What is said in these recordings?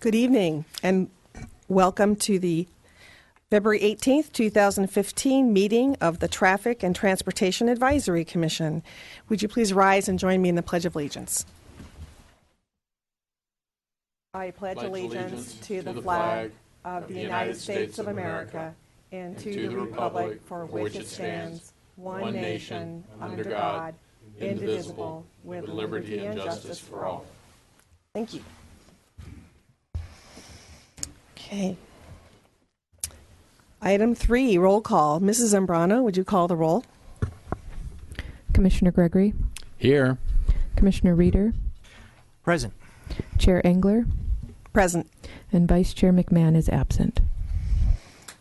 Good evening, and welcome to the February 18th, 2015 meeting of the Traffic and Transportation Advisory Commission. Would you please rise and join me in the Pledge of Allegiance? I pledge allegiance to the flag of the United States of America and to the republic for which it stands, one nation, under God, indivisible, with liberty and justice for all. Thank you. Okay. Item 3, roll call. Mrs. Zambrano, would you call the roll? Commissioner Gregory. Here. Commissioner Reeder. Present. Chair Engler. Present. And Vice Chair McMahon is absent.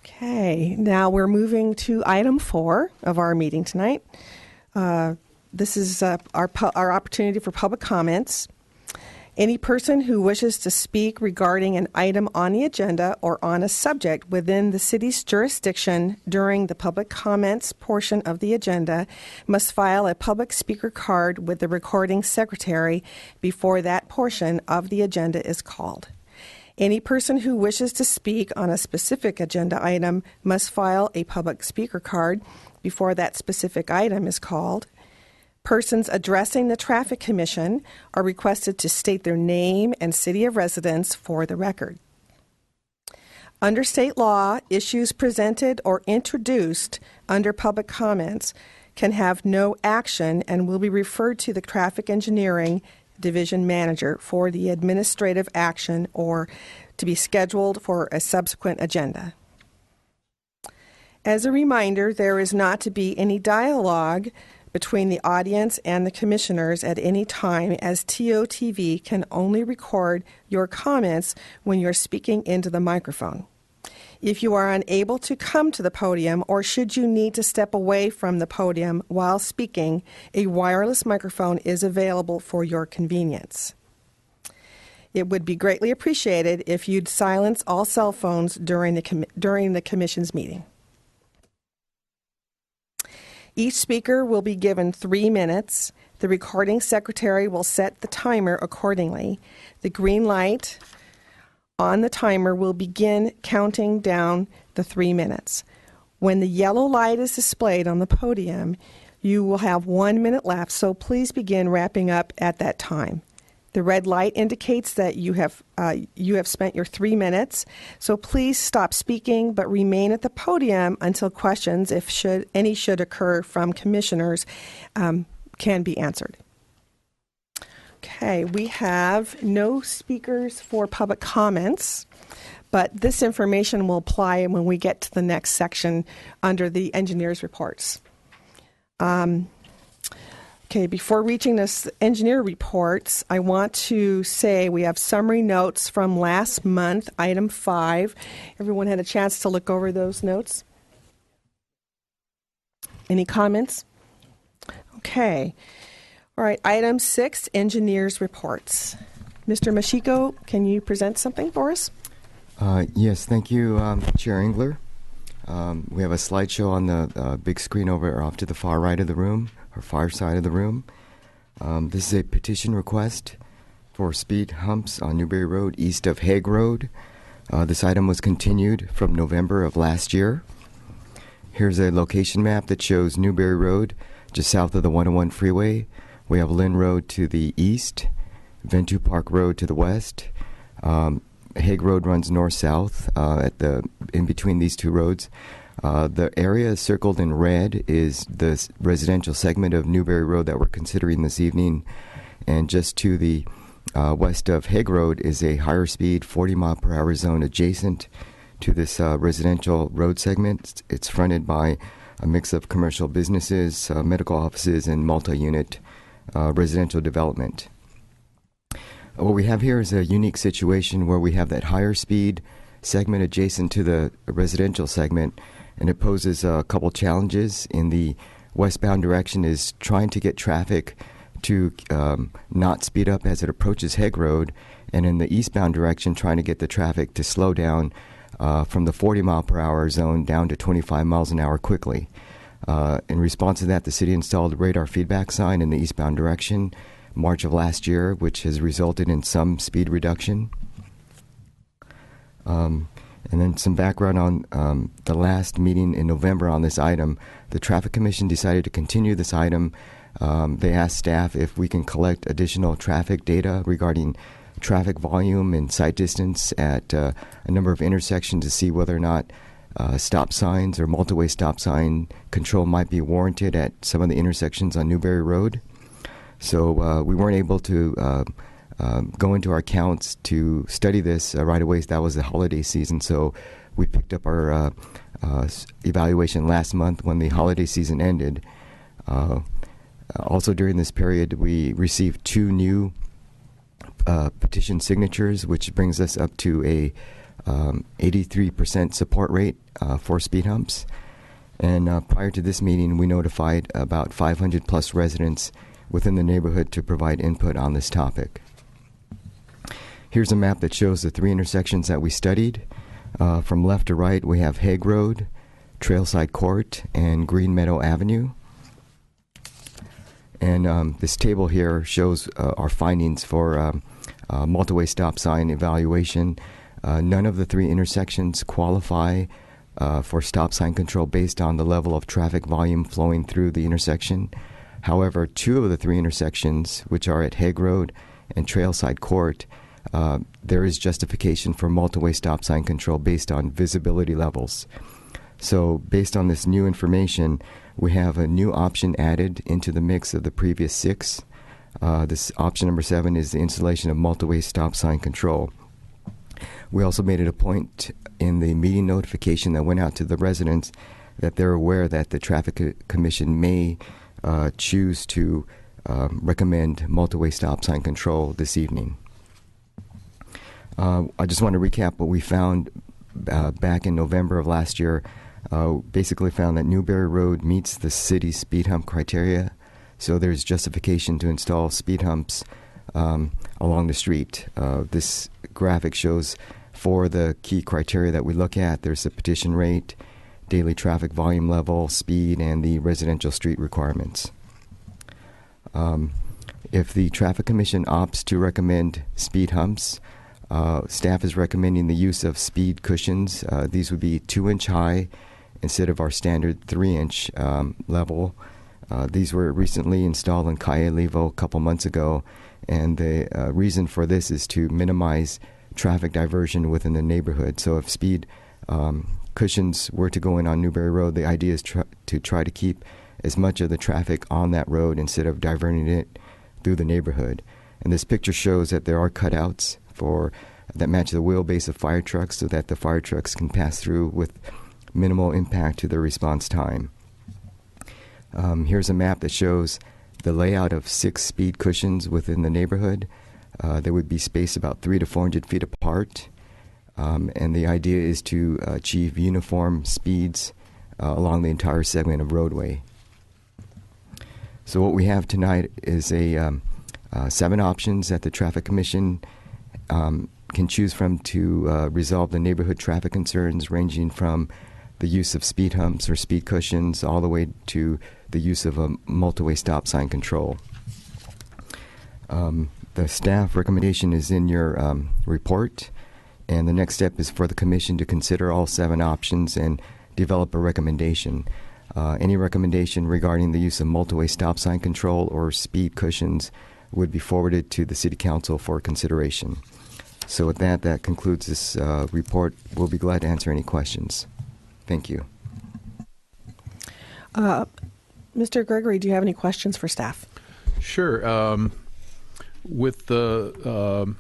Okay, now we're moving to item 4 of our meeting tonight. This is our opportunity for public comments. Any person who wishes to speak regarding an item on the agenda or on a subject within the city's jurisdiction during the public comments portion of the agenda must file a public speaker card with the recording secretary before that portion of the agenda is called. Any person who wishes to speak on a specific agenda item must file a public speaker card before that specific item is called. Persons addressing the Traffic Commission are requested to state their name and city of residence for the record. Under state law, issues presented or introduced under public comments can have no action and will be referred to the Traffic Engineering Division Manager for the administrative action or to be scheduled for a subsequent agenda. As a reminder, there is not to be any dialogue between the audience and the commissioners at any time, as TOTV can only record your comments when you're speaking into the microphone. If you are unable to come to the podium or should you need to step away from the podium while speaking, a wireless microphone is available for your convenience. It would be greatly appreciated if you'd silence all cell phones during the commission's meeting. Each speaker will be given 3 minutes. The recording secretary will set the timer accordingly. The green light on the timer will begin counting down the 3 minutes. When the yellow light is displayed on the podium, you will have 1 minute left, so please begin wrapping up at that time. The red light indicates that you have spent your 3 minutes, so please stop speaking but remain at the podium until questions, if any should occur from commissioners, can be answered. Okay, we have no speakers for public comments, but this information will apply when we get to the next section under the engineer's reports. Okay, before reaching this engineer reports, I want to say we have summary notes from last month, item 5. Everyone had a chance to look over those notes? Any comments? Okay. All right, item 6, engineers reports. Mr. Mashiko, can you present something for us? Yes, thank you, Chair Engler. We have a slideshow on the big screen over off to the far right of the room, or far side of the room. This is a petition request for speed humps on Newbury Road east of Hague Road. This item was continued from November of last year. Here's a location map that shows Newbury Road just south of the 101 freeway. We have Lynn Road to the east, Venture Park Road to the west. Hague Road runs north-south in between these two roads. The area circled in red is the residential segment of Newbury Road that we're considering this evening. And just to the west of Hague Road is a higher speed 40-mile-per-hour zone adjacent to this residential road segment. It's fronted by a mix of commercial businesses, medical offices, and multi-unit residential development. What we have here is a unique situation where we have that higher speed segment adjacent to the residential segment, and it poses a couple challenges. In the westbound direction is trying to get traffic to not speed up as it approaches Hague Road, and in the eastbound direction trying to get the traffic to slow down from the 40-mile-per-hour zone down to 25 miles an hour quickly. In response to that, the city installed a radar feedback sign in the eastbound direction March of last year, which has resulted in some speed reduction. And then some background on the last meeting in November on this item. The Traffic Commission decided to continue this item. They asked staff if we can collect additional traffic data regarding traffic volume and sight distance at a number of intersections to see whether or not stop signs or multi-way stop sign control might be warranted at some of the intersections on Newbury Road. So we weren't able to go into our counts to study this right away. That was the holiday season, so we picked up our evaluation last month when the holiday season ended. Also during this period, we received 2 new petition signatures, which brings us up to a 83% support rate for speed humps. And prior to this meeting, we notified about 500 plus residents within the neighborhood to provide input on this topic. Here's a map that shows the 3 intersections that we studied. From left to right, we have Haig Road, Trailside Court, and Green Meadow Avenue. And this table here shows our findings for multi-way stop sign evaluation. None of the 3 intersections qualify for stop sign control based on the level of traffic volume flowing through the intersection. However, 2 of the 3 intersections, which are at Haig Road and Trailside Court, there is justification for multi-way stop sign control based on visibility levels. So based on this new information, we have a new option added into the mix of the previous 6. This option number 7 is the installation of multi-way stop sign control. We also made it a point in the meeting notification that went out to the residents that they're aware that the Traffic Commission may choose to recommend multi-way stop sign control this evening. I just want to recap what we found back in November of last year. Basically found that Newbury Road meets the city's speed hump criteria, so there's justification to install speed humps along the street. This graphic shows 4 of the key criteria that we look at. There's the petition rate, daily traffic volume level, speed, and the residential street requirements. If the Traffic Commission opts to recommend speed humps, staff is recommending the use of speed cushions. These would be 2-inch high instead of our standard 3-inch level. These were recently installed in Calle Levo a couple months ago, and the reason for this is to minimize traffic diversion within the neighborhood. So if speed cushions were to go in on Newbury Road, the idea is to try to keep as much of the traffic on that road instead of diverting it through the neighborhood. And this picture shows that there are cutouts that match the wheelbase of fire trucks so that the fire trucks can pass through with minimal impact to their response time. Here's a map that shows the layout of 6 speed cushions within the neighborhood. They would be spaced about 300 to 400 feet apart. And the idea is to achieve uniform speeds along the entire segment of roadway. So what we have tonight is 7 options that the Traffic Commission can choose from to resolve the neighborhood traffic concerns, ranging from the use of speed humps or speed cushions all the way to the use of a multi-way stop sign control. The staff recommendation is in your report, and the next step is for the Commission to consider all 7 options and develop a recommendation. Any recommendation regarding the use of multi-way stop sign control or speed cushions would be forwarded to the City Council for consideration. So with that concludes this report. We'll be glad to answer any questions. Thank you. Mr. Gregory, do you have any questions for staff? Sure. With the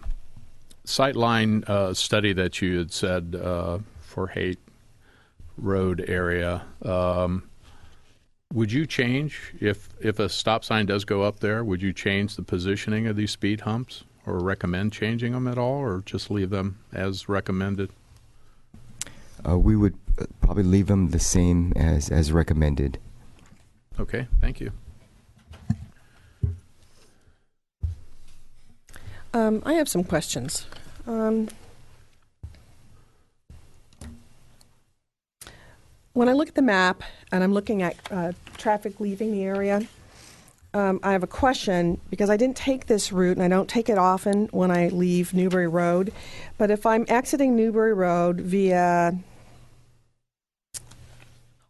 sightline study that you had said for Hague Road area, would you change, if a stop sign does go up there, would you change the positioning of these speed humps or recommend changing them at all, or just leave them as recommended? We would probably leave them the same as recommended. Okay, thank you. I have some questions. When I look at the map and I'm looking at traffic leaving the area, I have a question because I didn't take this route and I don't take it often when I leave Newbury Road. But if I'm exiting Newbury Road via,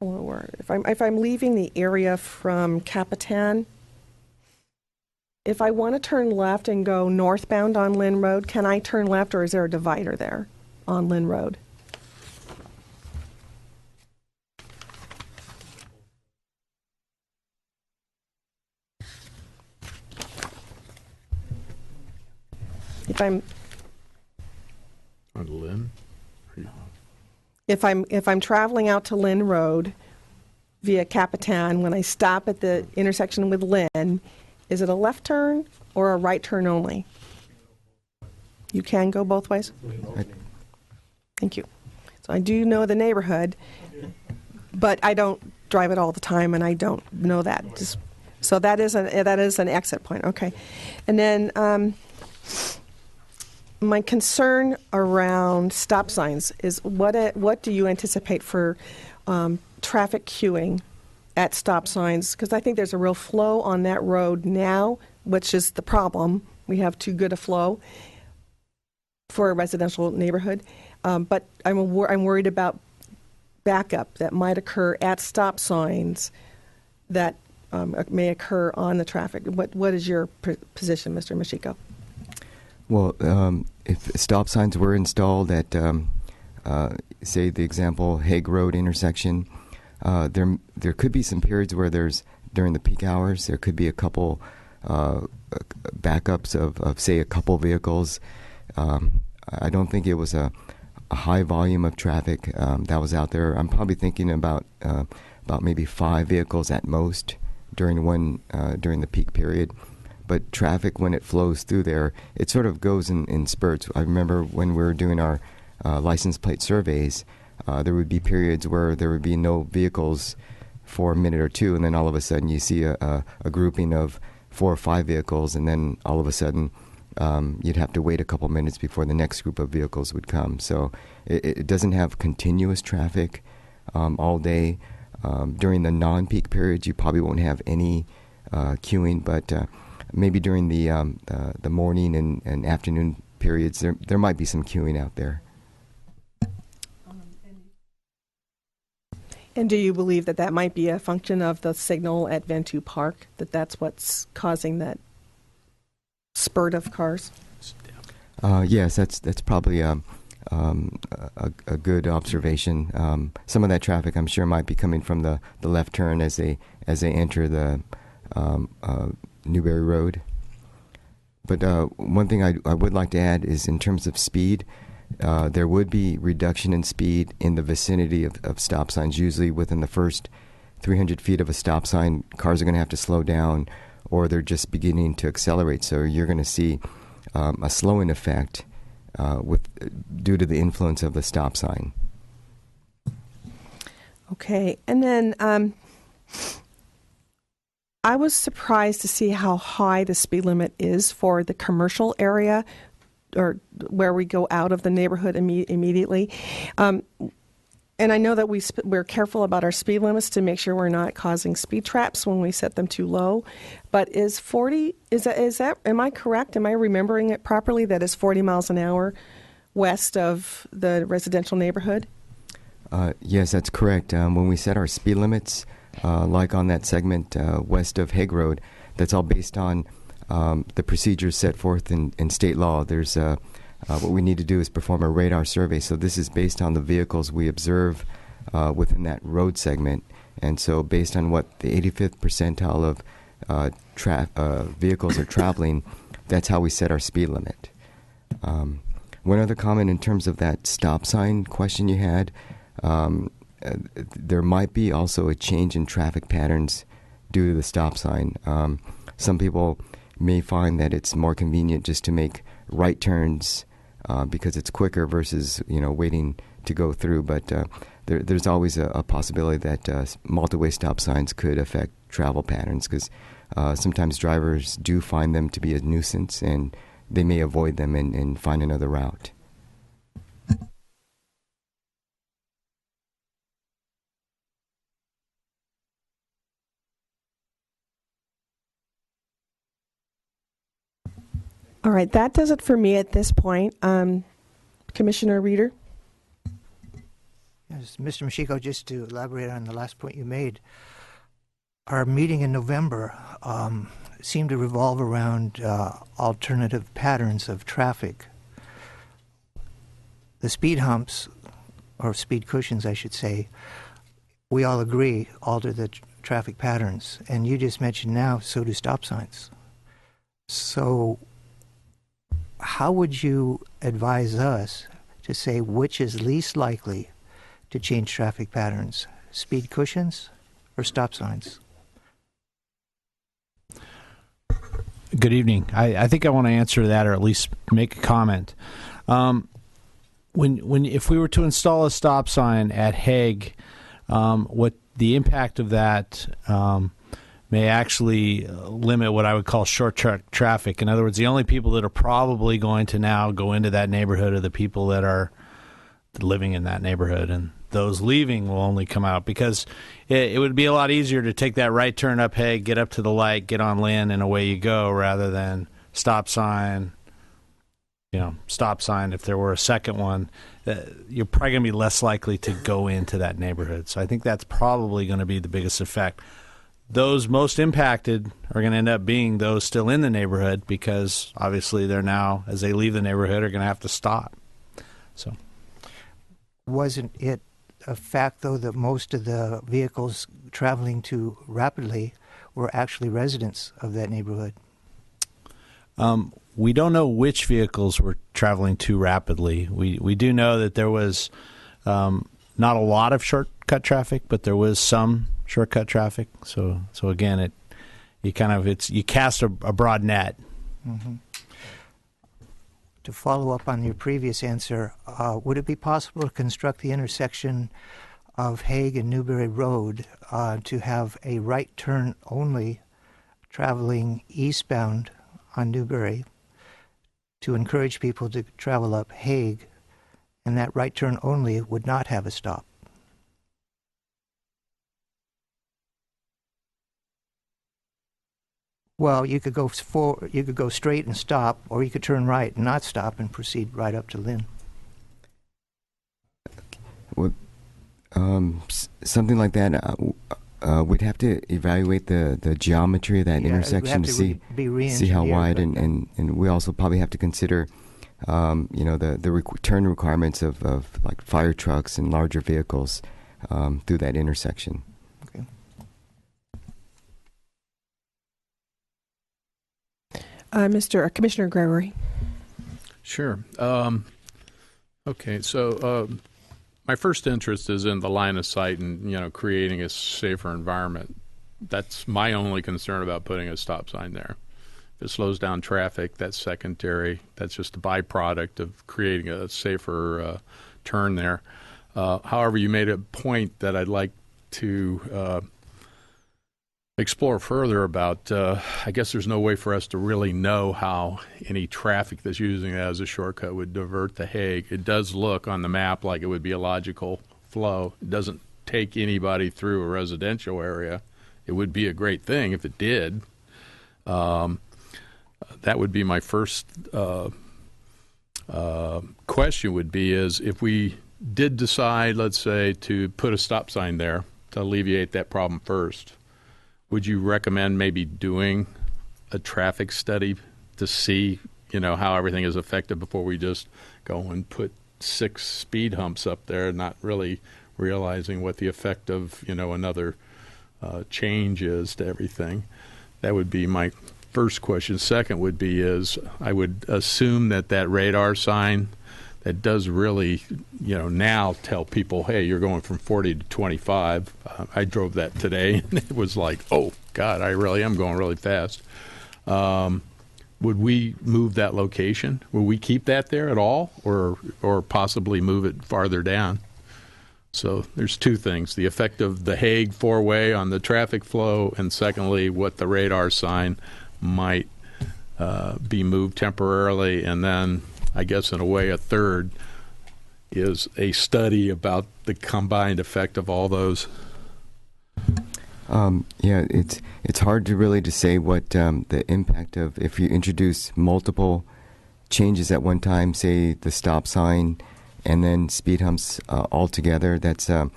if I'm leaving the area from Capitan, if I want to turn left and go northbound on Lynn Road, can I turn left, or is there a divider there on Lynn Road? If I'm On Lynn? if I'm traveling out to Lynn Road via Capitan, when I stop at the intersection with Lynn, is it a left turn or a right turn only? You can go both ways? Thank you. So I do know the neighborhood, but I don't drive it all the time, and I don't know that. So that is an exit point. Okay. And then my concern around stop signs is what do you anticipate for traffic queuing at stop signs? Because I think there's a real flow on that road now, which is the problem. We have too good a flow for a residential neighborhood. But I'm worried about backup that might occur at stop signs that may occur on the traffic. What is your position, Mr. Machiko? Well, if stop signs were installed at, say, the example, Hague Road intersection, there could be some periods where during the peak hours, there could be a couple backups of, say, a couple vehicles. I don't think it was a high volume of traffic that was out there. I'm probably thinking about maybe 5 vehicles at most during the peak period. But traffic, when it flows through there, it sort of goes in spurts. I remember when we were doing our license plate surveys, there would be periods where there would be no vehicles for a minute or two, and then all of a sudden you see a grouping of 4 or 5 vehicles, and then all of a sudden you'd have to wait a couple minutes before the next group of vehicles would come. So it doesn't have continuous traffic all day. During the non-peak periods, you probably won't have any queuing, but maybe during the morning and afternoon periods, there might be some queuing out there. And do you believe that might be a function of the signal at Ventura Park, that's what's causing that spurt of cars? Yes, that's probably a good observation. Some of that traffic, I'm sure, might be coming from the left turn as they enter the Newbury Road. But one thing I would like to add is in terms of speed, there would be reduction in speed in the vicinity of stop signs. Usually within the first 300 feet of a stop sign, cars are going to have to slow down, or they're just beginning to accelerate. So you're going to see a slowing effect due to the influence of the stop sign. Okay, and then I was surprised to see how high the speed limit is for the commercial area, or where we go out of the neighborhood immediately. And I know that we're careful about our speed limits to make sure we're not causing speed traps when we set them too low. But is 40, is that, am I correct? Am I remembering it properly that is 40 miles an hour west of the residential neighborhood? Yes, that's correct. When we set our speed limits, like on that segment west of Haig Road, that's all based on the procedures set forth in state law. There's what we need to do is perform a radar survey. So this is based on the vehicles we observe within that road segment. And so based on what the 85th percentile of vehicles are traveling, that's how we set our speed limit. One other comment in terms of that stop sign question you had, there might be also a change in traffic patterns due to the stop sign. Some people may find that it's more convenient just to make right turns because it's quicker versus waiting to go through. But there's always a possibility that multi-way stop signs could affect travel patterns, because sometimes drivers do find them to be a nuisance and they may avoid them and find another route. All right, that does it for me at this point. Commissioner Reeder? Yes, Mr. Machiko, just to elaborate on the last point you made, our meeting in November seemed to revolve around alternative patterns of traffic. The speed humps, or speed cushions, I should say, we all agree alter the traffic patterns. And you just mentioned now, so do stop signs. So how would you advise us to say which is least likely to change traffic patterns, speed cushions or stop signs? Good evening. I think I want to answer that, or at least make a comment. If we were to install a stop sign at Haig, what the impact of that may actually limit what I would call short traffic. In other words, the only people that are probably going to now go into that neighborhood are the people that are living in that neighborhood, and those leaving will only come out because it would be a lot easier to take that right turn up Haig, get up to the light, get on Lynn, and away you go, rather than stop sign. Stop sign. If there were a second one, you're probably going to be less likely to go into that neighborhood. So I think that's probably going to be the biggest effect. Those most impacted are going to end up being those still in the neighborhood, because obviously they're now, as they leave the neighborhood, are going to have to stop. So, wasn't it a fact, though, that most of the vehicles traveling too rapidly were actually residents of that neighborhood? We don't know which vehicles were traveling too rapidly. We do know that there was not a lot of shortcut traffic, but there was some shortcut traffic. So again, you cast a broad net. Mm-hmm. To follow up on your previous answer, would it be possible to construct the intersection of Haig and Newbury Road to have a right turn only traveling eastbound on Newbury to encourage people to travel up Haig, and that right turn only would not have a stop? Well, you could go straight and stop, or you could turn right and not stop and proceed right up to Lynn. Well, something like that. We'd have to evaluate the geometry of that intersection to see how wide, and we also probably have to consider, the turn requirements of like fire trucks and larger vehicles through that intersection. Okay. Commissioner Gregory. Sure. Okay, so my first interest is in the line of sight and, creating a safer environment. That's my only concern about putting a stop sign there. If it slows down traffic, that's secondary. That's just a byproduct of creating a safer turn there. However, you made a point that I'd like to explore further about. I guess there's no way for us to really know how any traffic that's using that as a shortcut would divert the Hague. It does look on the map like it would be a logical flow. It doesn't take anybody through a residential area. It would be a great thing if it did. That would be my first question would be is if we did decide, let's say, to put a stop sign there to alleviate that problem first, would you recommend maybe doing a traffic study to see, how everything is affected before we just go and put 6 speed humps up there, not really realizing what the effect of, another change is to everything? That would be my first question. Second would be is I would assume that radar sign that does really, now tell people, hey, you're going from 40 to 25. I drove that today, and it was like, oh, God, I really am going really fast. Would we move that location? Will we keep that there at all, or possibly move it farther down? So there's 2 things, the effect of the Hague 4-way on the traffic flow, and secondly, what the radar sign might be moved temporarily, and then I guess in a way a third is a study about the combined effect of all those. Yeah, it's hard to really to say what the impact of if you introduce multiple changes at one time, say the stop sign and then speed humps all together. That's a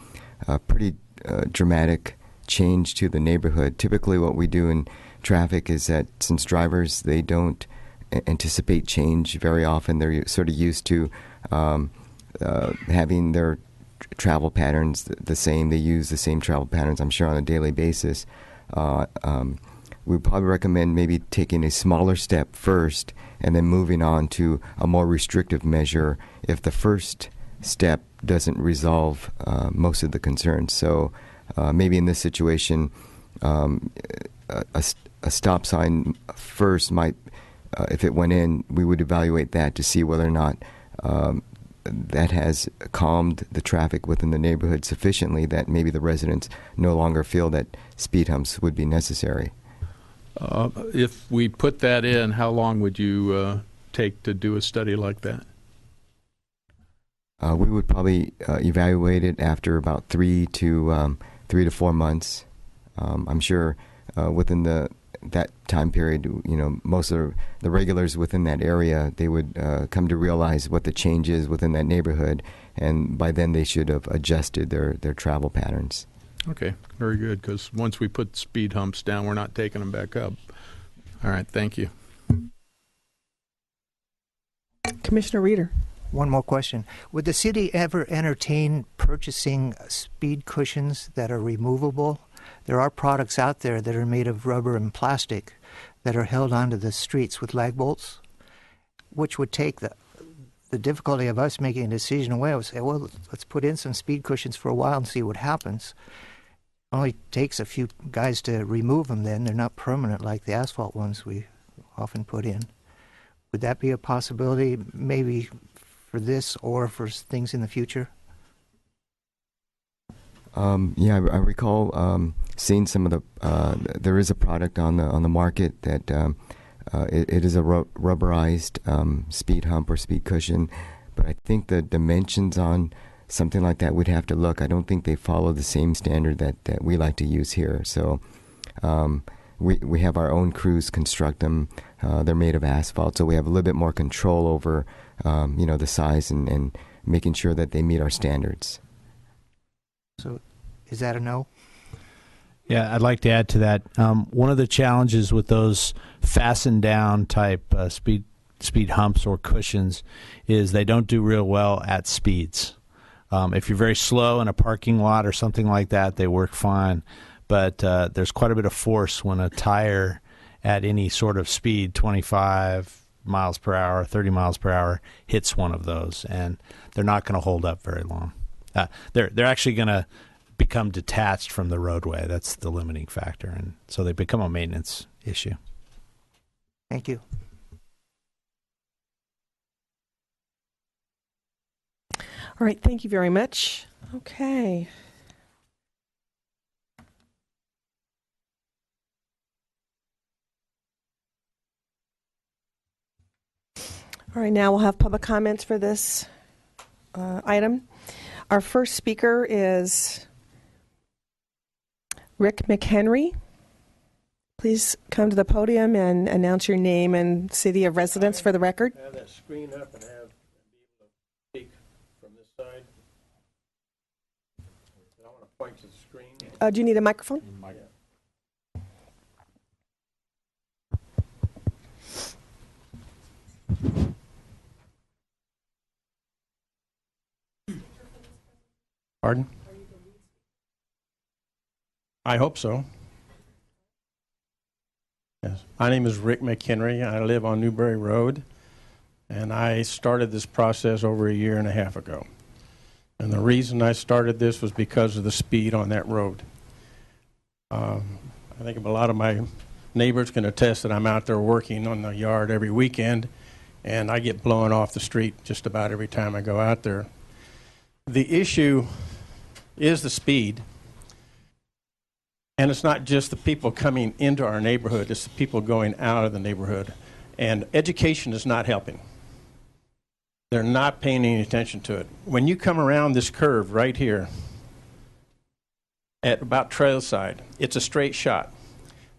pretty dramatic change to the neighborhood. Typically what we do in traffic is that since drivers, they don't anticipate change very often, they're sort of used to having their travel patterns the same. They use the same travel patterns, I'm sure, on a daily basis. We probably recommend maybe taking a smaller step first and then moving on to a more restrictive measure if the first step doesn't resolve most of the concerns. So maybe in this situation, a stop sign first might, if it went in, we would evaluate that to see whether or not that has calmed the traffic within the neighborhood sufficiently that maybe the residents no longer feel that speed humps would be necessary. If we put that in, how long would you take to do a study like that? We would probably evaluate it after about 3 to 4 months. I'm sure within that time period, most of the regulars within that area, they would come to realize what the change is within that neighborhood, and by then they should have adjusted their travel patterns. Okay, very good, because once we put speed humps down, we're not taking them back up. All right, thank you. Commissioner Reeder. One more question. Would the city ever entertain purchasing speed cushions that are removable? There are products out there that are made of rubber and plastic that are held onto the streets with lag bolts, which would take the difficulty of us making a decision away. I would say, well, let's put in some speed cushions for a while and see what happens. It only takes a few guys to remove them then. They're not permanent like the asphalt ones we often put in. Would that be a possibility maybe for this or for things in the future? Yeah, I recall seeing some of the. There is a product on the market that it is a rubberized speed hump or speed cushion, but I think the dimensions on something like that we'd have to look. I don't think they follow the same standard that we like to use here. So we have our own crews construct them. They're made of asphalt, so we have a little bit more control over the size and making sure that they meet our standards. So is that a no? Yeah, I'd like to add to that. One of the challenges with those fastened down type speed humps or cushions is they don't do real well at speeds. If you're very slow in a parking lot or something like that, they work fine. But there's quite a bit of force when a tire at any sort of speed, 25 miles per hour, 30 miles per hour, hits one of those, and they're not going to hold up very long. They're actually going to become detached from the roadway. That's the limiting factor, and so they become a maintenance issue. Thank you. All right, thank you very much. Okay. All right, now we'll have public comments for this item. Our first speaker is Rick McHenry. Please come to the podium and announce your name and city of residence for the record. Have that screen up and be able to speak from this side. I want to point to the screen. Do you need a microphone? Pardon? I hope so. Yes. My name is Rick McHenry. I live on Newbury Road, and I started this process over a year and a half ago. And the reason I started this was because of the speed on that road. I think a lot of my neighbors can attest that I'm out there working on the yard every weekend, and I get blown off the street just about every time I go out there. The issue is the speed, and it's not just the people coming into our neighborhood, it's the people going out of the neighborhood. And education is not helping. They're not paying any attention to it. When you come around this curve right here, at about trailside. It's a straight shot.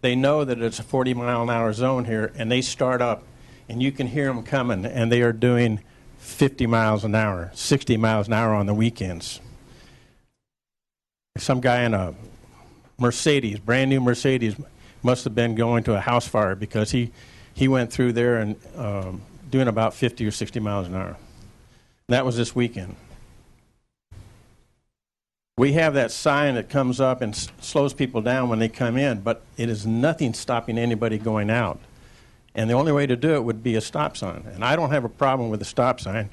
They know that it's a 40-mile-an-hour zone here, and they start up, and you can hear them coming, and they are doing 50 miles an hour, 60 miles an hour on the weekends. Some guy in a Mercedes, brand new Mercedes, must have been going to a house fire because he went through there and doing about 50 or 60 miles an hour. That was this weekend. We have that sign that comes up and slows people down when they come in, but it is nothing stopping anybody going out. And the only way to do it would be a stop sign. And I don't have a problem with a stop sign.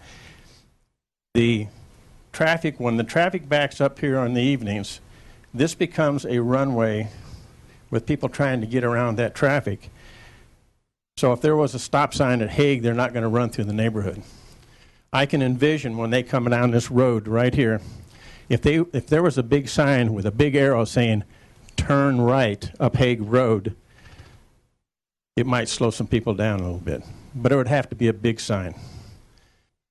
The traffic, when the traffic backs up here in the evenings, this becomes a runway with people trying to get around that traffic. So if there was a stop sign at Hague, they're not going to run through the neighborhood. I can envision when they come down this road right here, if there was a big sign with a big arrow saying, turn right up Hague Road, it might slow some people down a little bit. But it would have to be a big sign.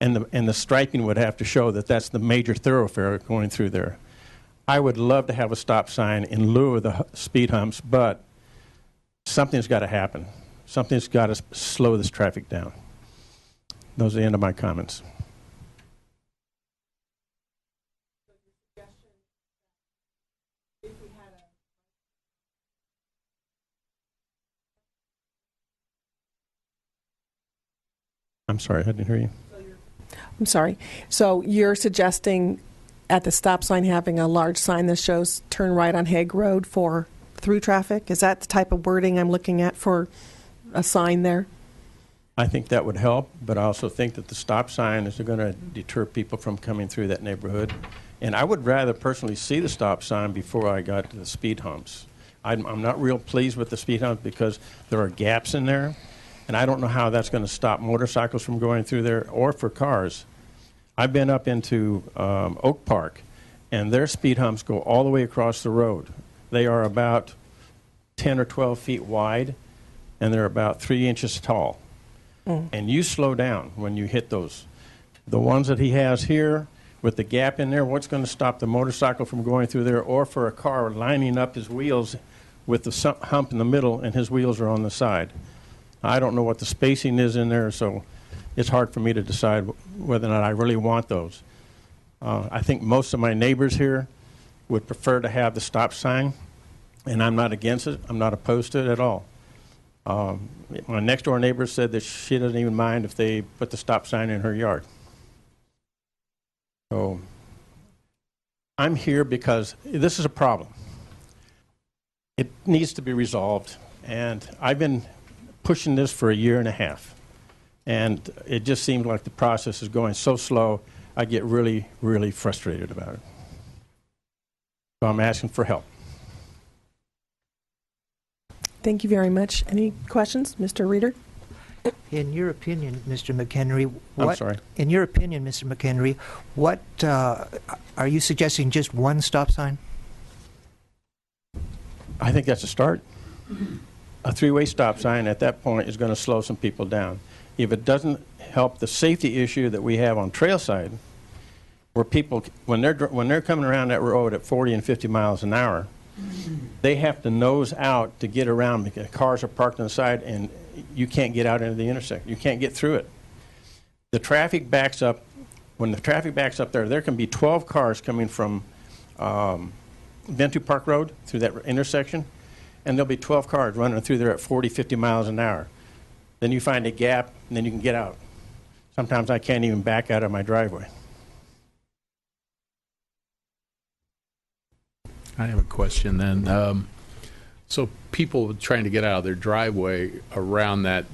And the striping would have to show that that's the major thoroughfare going through there. I would love to have a stop sign in lieu of the speed humps, but something's got to happen. Something's got to slow this traffic down. Those are the end of my comments. I'm sorry, I didn't hear you. I'm sorry. So you're suggesting at the stop sign having a large sign that shows turn right on Hague Road for through traffic? Is that the type of wording I'm looking at for a sign there? I think that would help, but I also think that the stop sign is going to deter people from coming through that neighborhood. And I would rather personally see the stop sign before I got to the speed humps. I'm not real pleased with the speed humps because there are gaps in there, and I don't know how that's going to stop motorcycles from going through there or for cars. I've been up into Oak Park, and their speed humps go all the way across the road. They are about 10 or 12 feet wide, and they're about 3 inches tall. And you slow down when you hit those. The ones that he has here with the gap in there, what's going to stop the motorcycle from going through there or for a car lining up his wheels with the hump in the middle and his wheels are on the side? I don't know what the spacing is in there, so it's hard for me to decide whether or not I really want those. I think most of my neighbors here would prefer to have the stop sign, and I'm not against it. I'm not opposed to it at all. My next door neighbor said that she doesn't even mind if they put the stop sign in her yard. So I'm here because this is a problem. It needs to be resolved, and I've been pushing this for a year and a half, and it just seems like the process is going so slow, I get really, really frustrated about it. So I'm asking for help. Thank you very much. Any questions, Mr. Reader? In your opinion, Mr. McHenry, I'm sorry. In your opinion, Mr. McHenry, what are you suggesting? Just one stop sign? I think that's a start. A three-way stop sign at that point is going to slow some people down. If it doesn't help the safety issue that we have on Trailside, where people, when they're coming around that road at 40 and 50 miles an hour, they have to nose out to get around because cars are parked on the side and you can't get out into the intersection. You can't get through it. The traffic backs up. When the traffic backs up there can be 12 cars coming from Venture Park Road through that intersection, and there'll be 12 cars running through there at 40, 50 miles an hour. Then you find a gap, and then you can get out. Sometimes I can't even back out of my driveway. I have a question then. So people trying to get out of their driveway around that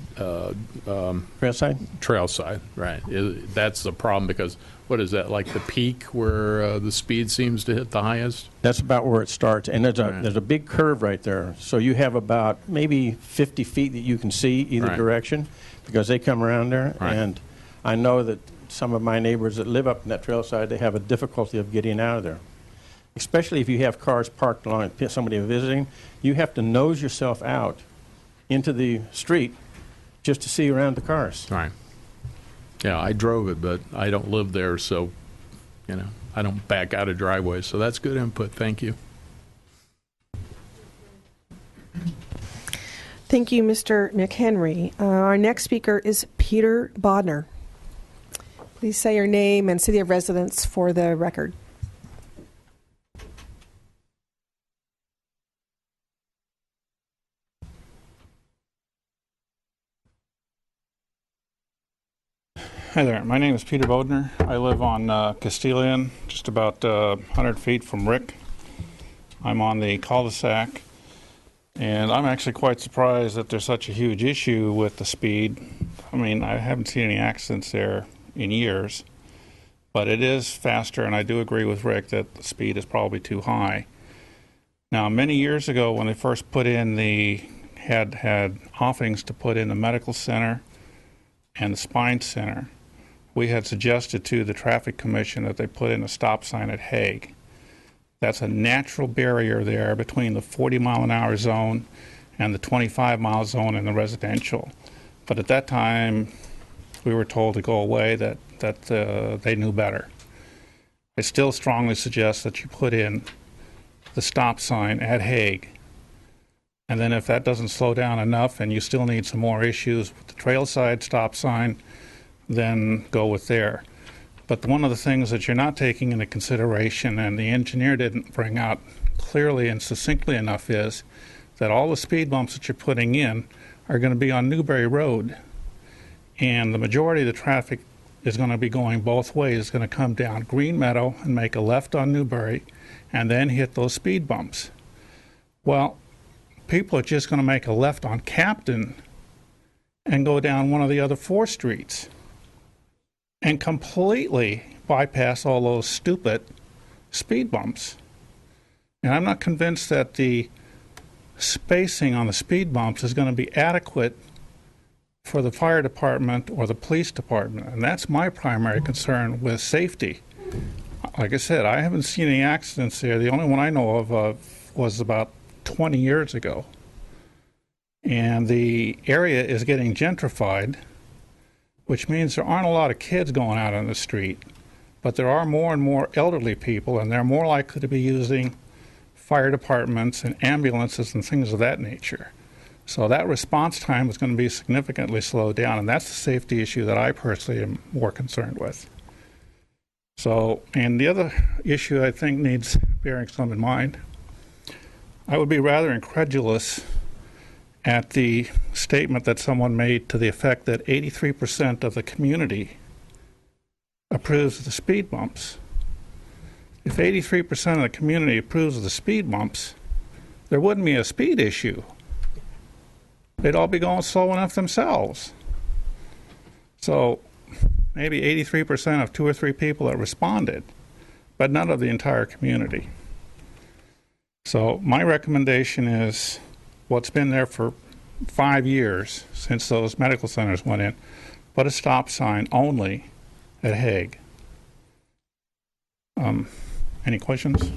trail side, right? That's the problem because what is that, like the peak where the speed seems to hit the highest? That's about where it starts, and there's a big curve right there. So you have about maybe 50 feet that you can see either direction because they come around there. Right. And I know that some of my neighbors that live up in that trail side, they have a difficulty of getting out of there. Especially if you have cars parked along somebody visiting, you have to nose yourself out into the street just to see around the cars. Right. Yeah, I drove it, but I don't live there, so, I don't back out of driveways. So that's good input. Thank you. Thank you, Mr. McHenry. Our next speaker is Peter Bodner. Please say your name and city of residence for the record. Hi there, my name is Peter Bodner. I live on Castilian, just about 100 feet from Rick. I'm on the cul-de-sac, and I'm actually quite surprised that there's such a huge issue with the speed. I mean, I haven't seen any accidents there in years, but it is faster, and I do agree with Rick that the speed is probably too high. Now, many years ago, when they first put in had offerings to put in the medical center and the spine center, we had suggested to the Traffic Commission that they put in a stop sign at Haig. That's a natural barrier there between the 40-mile-an-hour zone and the 25-mile zone in the residential. But at that time, we were told to go away, that they knew better. I still strongly suggest that you put in the stop sign at Haig. And then if that doesn't slow down enough and you still need some more issues with the trail side stop sign, then go with there. But one of the things that you're not taking into consideration, and the engineer didn't bring out clearly and succinctly enough, is that all the speed bumps that you're putting in are going to be on Newbury Road. And the majority of the traffic is going to be going both ways. It's going to come down Green Meadow and make a left on Newbury and then hit those speed bumps. Well, people are just going to make a left on Captain and go down one of the other 4 streets and completely bypass all those stupid speed bumps. And I'm not convinced that the spacing on the speed bumps is going to be adequate for the fire department or the police department. And that's my primary concern with safety. Like I said, I haven't seen any accidents there. The only one I know of was about 20 years ago. And the area is getting gentrified, which means there aren't a lot of kids going out on the street, but there are more and more elderly people, and they're more likely to be using fire departments and ambulances and things of that nature. So that response time is going to be significantly slowed down, and that's the safety issue that I personally am more concerned with. So, and the other issue I think needs bearing some in mind, I would be rather incredulous at the statement that someone made to the effect that 83% of the community approves of the speed bumps. If 83% of the community approves of the speed bumps, there wouldn't be a speed issue. They'd all be going slow enough themselves. So maybe 83% of 2 or 3 people that responded, but none of the entire community. So my recommendation is what's been there for 5 years since those medical centers went in, put a stop sign only at Haig. Any questions?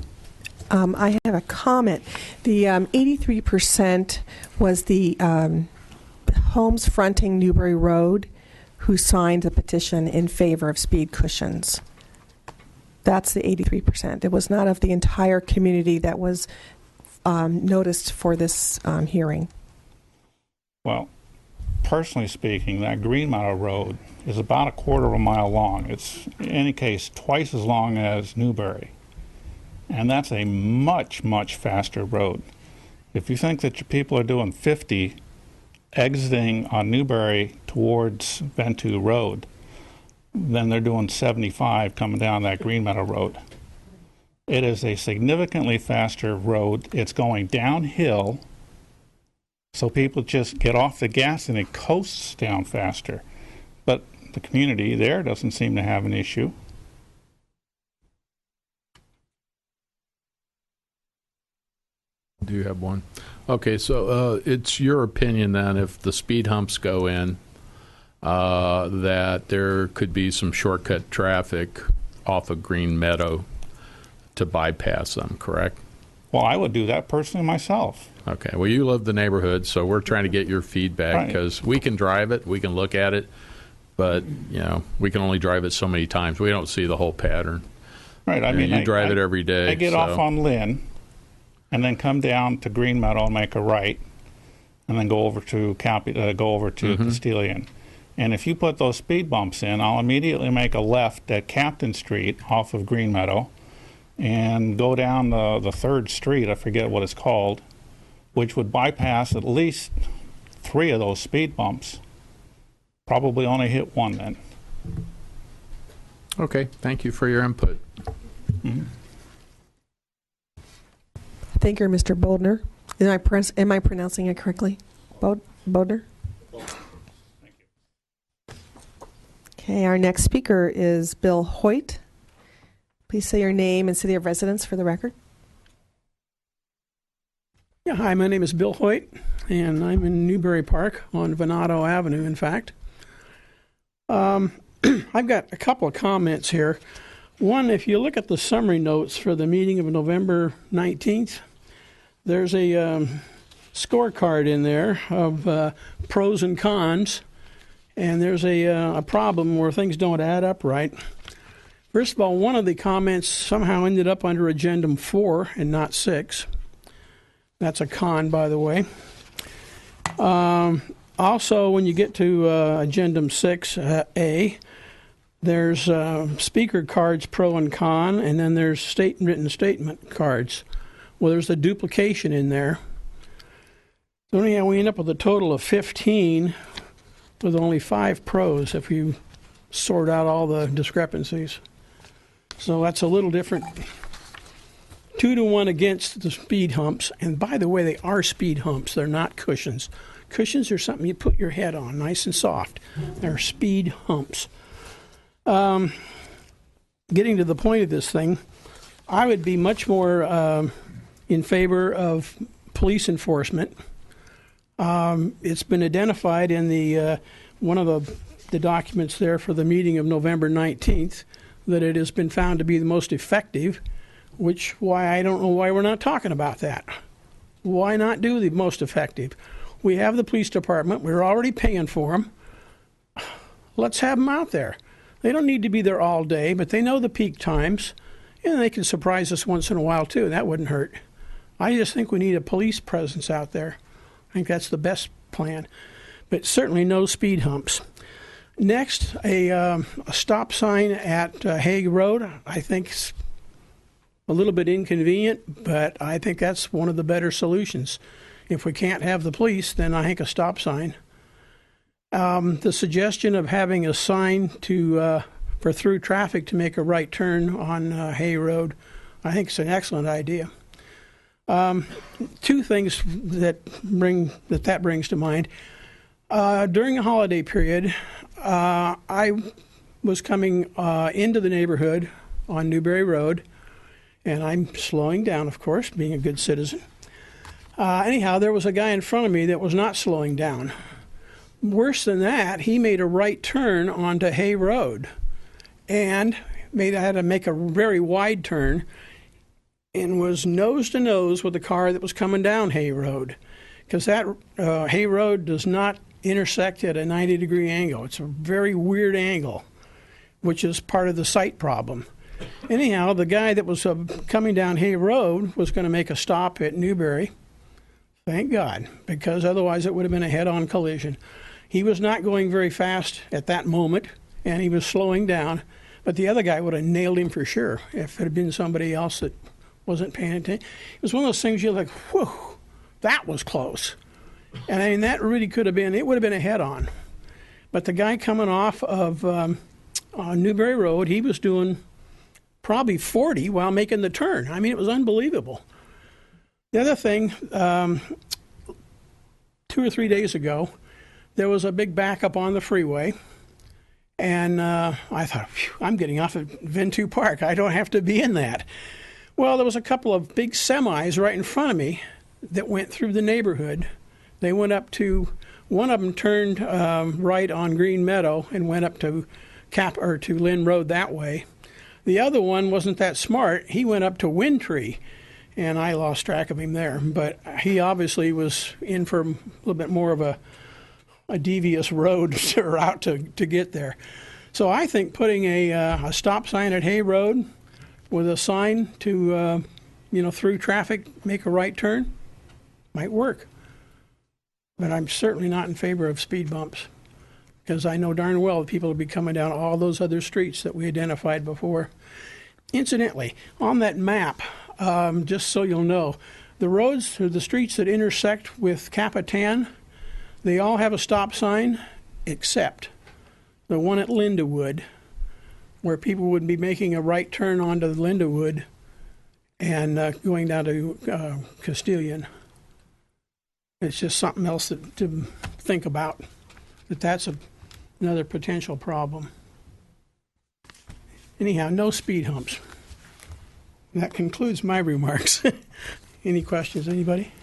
I have a comment. The 83% was the homes fronting Newbury Road who signed the petition in favor of speed cushions. That's the 83%. It was not of the entire community that was noticed for this hearing. Well, personally speaking, that Green Meadow Road is about a quarter of a mile long. It's, in any case, twice as long as Newbury. And that's a much, much faster road. If you think that your people are doing 50 exiting on Newbury towards Ventu Road, then they're doing 75 coming down that Green Meadow Road. It is a significantly faster road. It's going downhill, so people just get off the gas and it coasts down faster. But the community there doesn't seem to have an issue. Do you have one? Okay, so it's your opinion then, if the speed humps go in, that there could be some shortcut traffic off of Green Meadow to bypass them, correct? Well, I would do that personally myself. Okay, well, you live the neighborhood, so we're trying to get your feedback, because we can drive it, we can look at it, but, you know, we can only drive it so many times. We don't see the whole pattern. Right, I mean, you drive it every day. I get off on Lynn and then come down to Green Meadow and make a right. and then go over to Castilian. And if you put those speed bumps in, I'll immediately make a left at Captain Street off of Green Meadow and go down the 3rd Street, I forget what it's called, which would bypass at least 3 of those speed bumps. Probably only hit 1 then. Okay, thank you for your input. Thank you, Mr. Bodner. Am I pronouncing it correctly? Bodner? Okay, our next speaker is Bill Hoyt. Please say your name and city of residence for the record. Yeah, hi, my name is Bill Hoyt, and I'm in Newbury Park on Venado Avenue, in fact. I've got a couple of comments here. One, if you look at the summary notes for the meeting of November 19th, there's a scorecard in there of pros and cons, and there's a problem where things don't add up right. First of all, one of the comments somehow ended up under Agendum 4 and not 6. That's a con, by the way. Also, when you get to Agendum 6A, there's speaker cards pro and con, and then there's written statement cards. Well, there's a duplication in there. So anyhow, we end up with a total of 15 with only 5 pros if you sort out all the discrepancies. So that's a little different. 2-to-1 against the speed humps. And by the way, they are speed humps. They're not cushions. Cushions are something you put your head on, nice and soft. They're speed humps. Getting to the point of this thing, I would be much more in favor of police enforcement. It's been identified in the one of the documents there for the meeting of November 19th that it has been found to be the most effective, why I don't know why we're not talking about that. Why not do the most effective? We have the police department. We're already paying for them. Let's have them out there. They don't need to be there all day, but they know the peak times, and they can surprise us once in a while, too. That wouldn't hurt. I just think we need a police presence out there. I think that's the best plan. But certainly no speed humps. Next, a stop sign at Hague Road, I think is a little bit inconvenient, but I think that's one of the better solutions. If we can't have the police, then I think a stop sign. The suggestion of having a sign for through traffic to make a right turn on Hay Road, I think it's an excellent idea. 2 things that brings to mind. During the holiday period, I was coming into the neighborhood on Newbury Road, and I'm slowing down, of course, being a good citizen. Anyhow, there was a guy in front of me that was not slowing down. Worse than that, he made a right turn onto Hay Road and had to make a very wide turn and was nose to nose with the car that was coming down Hay Road, because that Hay Road does not intersect at a 90-degree angle. It's a very weird angle, which is part of the sight problem. Anyhow, the guy that was coming down Hay Road was going to make a stop at Newbury. Thank God, because otherwise it would have been a head-on collision. He was not going very fast at that moment, and he was slowing down, but the other guy would have nailed him for sure if it had been somebody else that wasn't paying attention. It was one of those things you're like, whew, that was close. And I mean, that really could have been, it would have been a head-on. But the guy coming off of Newbury Road, he was doing probably 40 while making the turn. I mean, it was unbelievable. The other thing, 2 or 3 days ago, there was a big backup on the freeway, and I thought, I'm getting off at Ventura Park. I don't have to be in that. Well, there was a couple of big semis right in front of me that went through the neighborhood. They went up to, one of them turned right on Green Meadow and went up to to Lynn Road that way. The other one wasn't that smart. He went up to Windtree, and I lost track of him there. But he obviously was in for a little bit more of a devious road route to get there. So I think putting a stop sign at Hay Road with a sign to, through traffic, make a right turn, might work. but I'm certainly not in favor of speed bumps, because I know darn well that people will be coming down all those other streets that we identified before. Incidentally, on that map, just so you'll know, the roads or the streets that intersect with Capitan, they all have a stop sign except the one at Lindawood, where people would be making a right turn onto Lindawood and going down to Castilian. It's just something else to think about, that's another potential problem. Anyhow, no speed humps. That concludes my remarks. Any questions, anybody?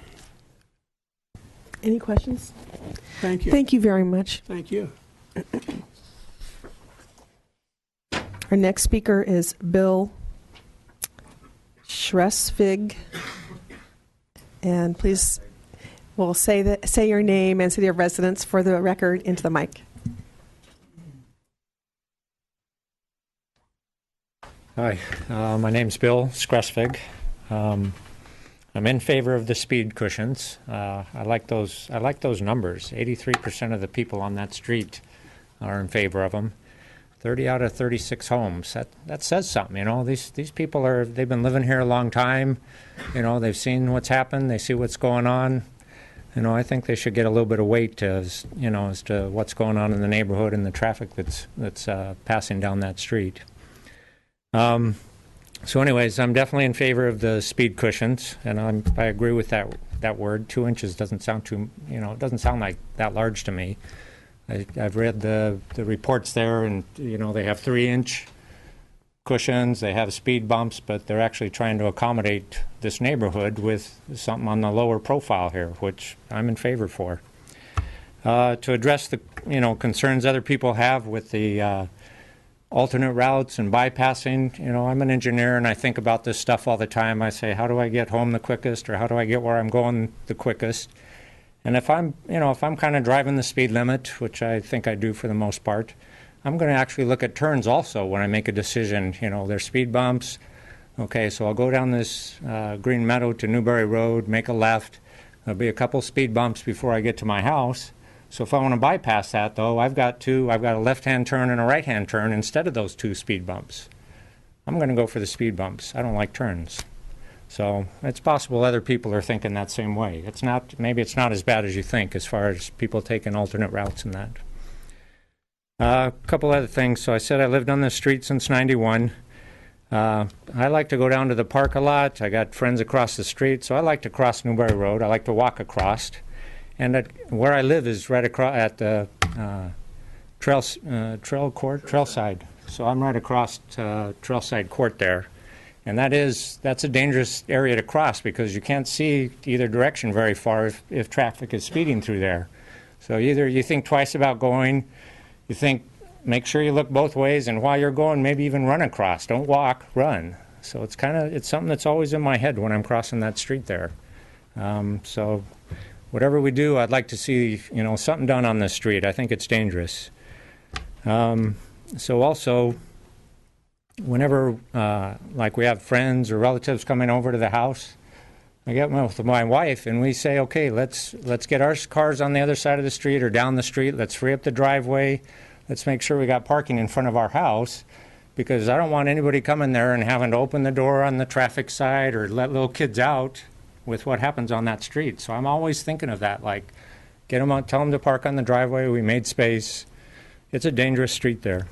Any questions? Thank you. Thank you very much. Thank you. Our next speaker is Bill Schresvig. And please, we'll say your name and city of residence for the record into the mic. Hi, my name's Bill Skresvig. I'm in favor of the speed cushions. I like those numbers. 83% of the people on that street are in favor of them. 30 out of 36 homes. That says something, you know. These people they've been living here a long time. You know, they've seen what's happened. They see what's going on. You know, I think they should get a little bit of weight as to what's going on in the neighborhood and the traffic that's passing down that street. So anyways, I'm definitely in favor of the speed cushions, and I agree with that word. 2 inches doesn't sound it doesn't sound like that large to me. I've read the reports there, and, you know, they have 3-inch cushions, they have speed bumps, but they're actually trying to accommodate this neighborhood with something on the lower profile here, which I'm in favor for. To address the, concerns other people have with the alternate routes and bypassing, I'm an engineer and I think about this stuff all the time. I say, how do I get home the quickest, or how do I get where I'm going the quickest? And if I'm kind of driving the speed limit, which I think I do for the most part, I'm going to actually look at turns also when I make a decision. There's speed bumps. Okay, so I'll go down this Green Meadow to Newbury Road, make a left. There'll be a couple speed bumps before I get to my house. So if I want to bypass that, though, I've got a left-hand turn and a right-hand turn instead of those 2 speed bumps. I'm going to go for the speed bumps. I don't like turns. So it's possible other people are thinking that same way. Maybe it's not as bad as you think as far as people taking alternate routes and that. A couple other things. So I said I lived on this street since '91. I like to go down to the park a lot. I got friends across the street, so I like to cross Newbury Road. I like to walk across. And where I live is right across at the Trailside. So I'm right across Trailside Court there. And that's a dangerous area to cross because you can't see either direction very far if traffic is speeding through there. So either you think twice about going, make sure you look both ways, and while you're going, maybe even run across. Don't walk, run. So it's something that's always in my head when I'm crossing that street there. So whatever we do, I'd like to see, something done on this street. I think it's dangerous. So also, whenever, like we have friends or relatives coming over to the house, I get with my wife and we say, okay, let's get our cars on the other side of the street or down the street. Let's free up the driveway. Let's make sure we got parking in front of our house, because I don't want anybody coming there and having to open the door on the traffic side or let little kids out with what happens on that street. So I'm always thinking of that, like get them out, tell them to park on the driveway. We made space. It's a dangerous street there.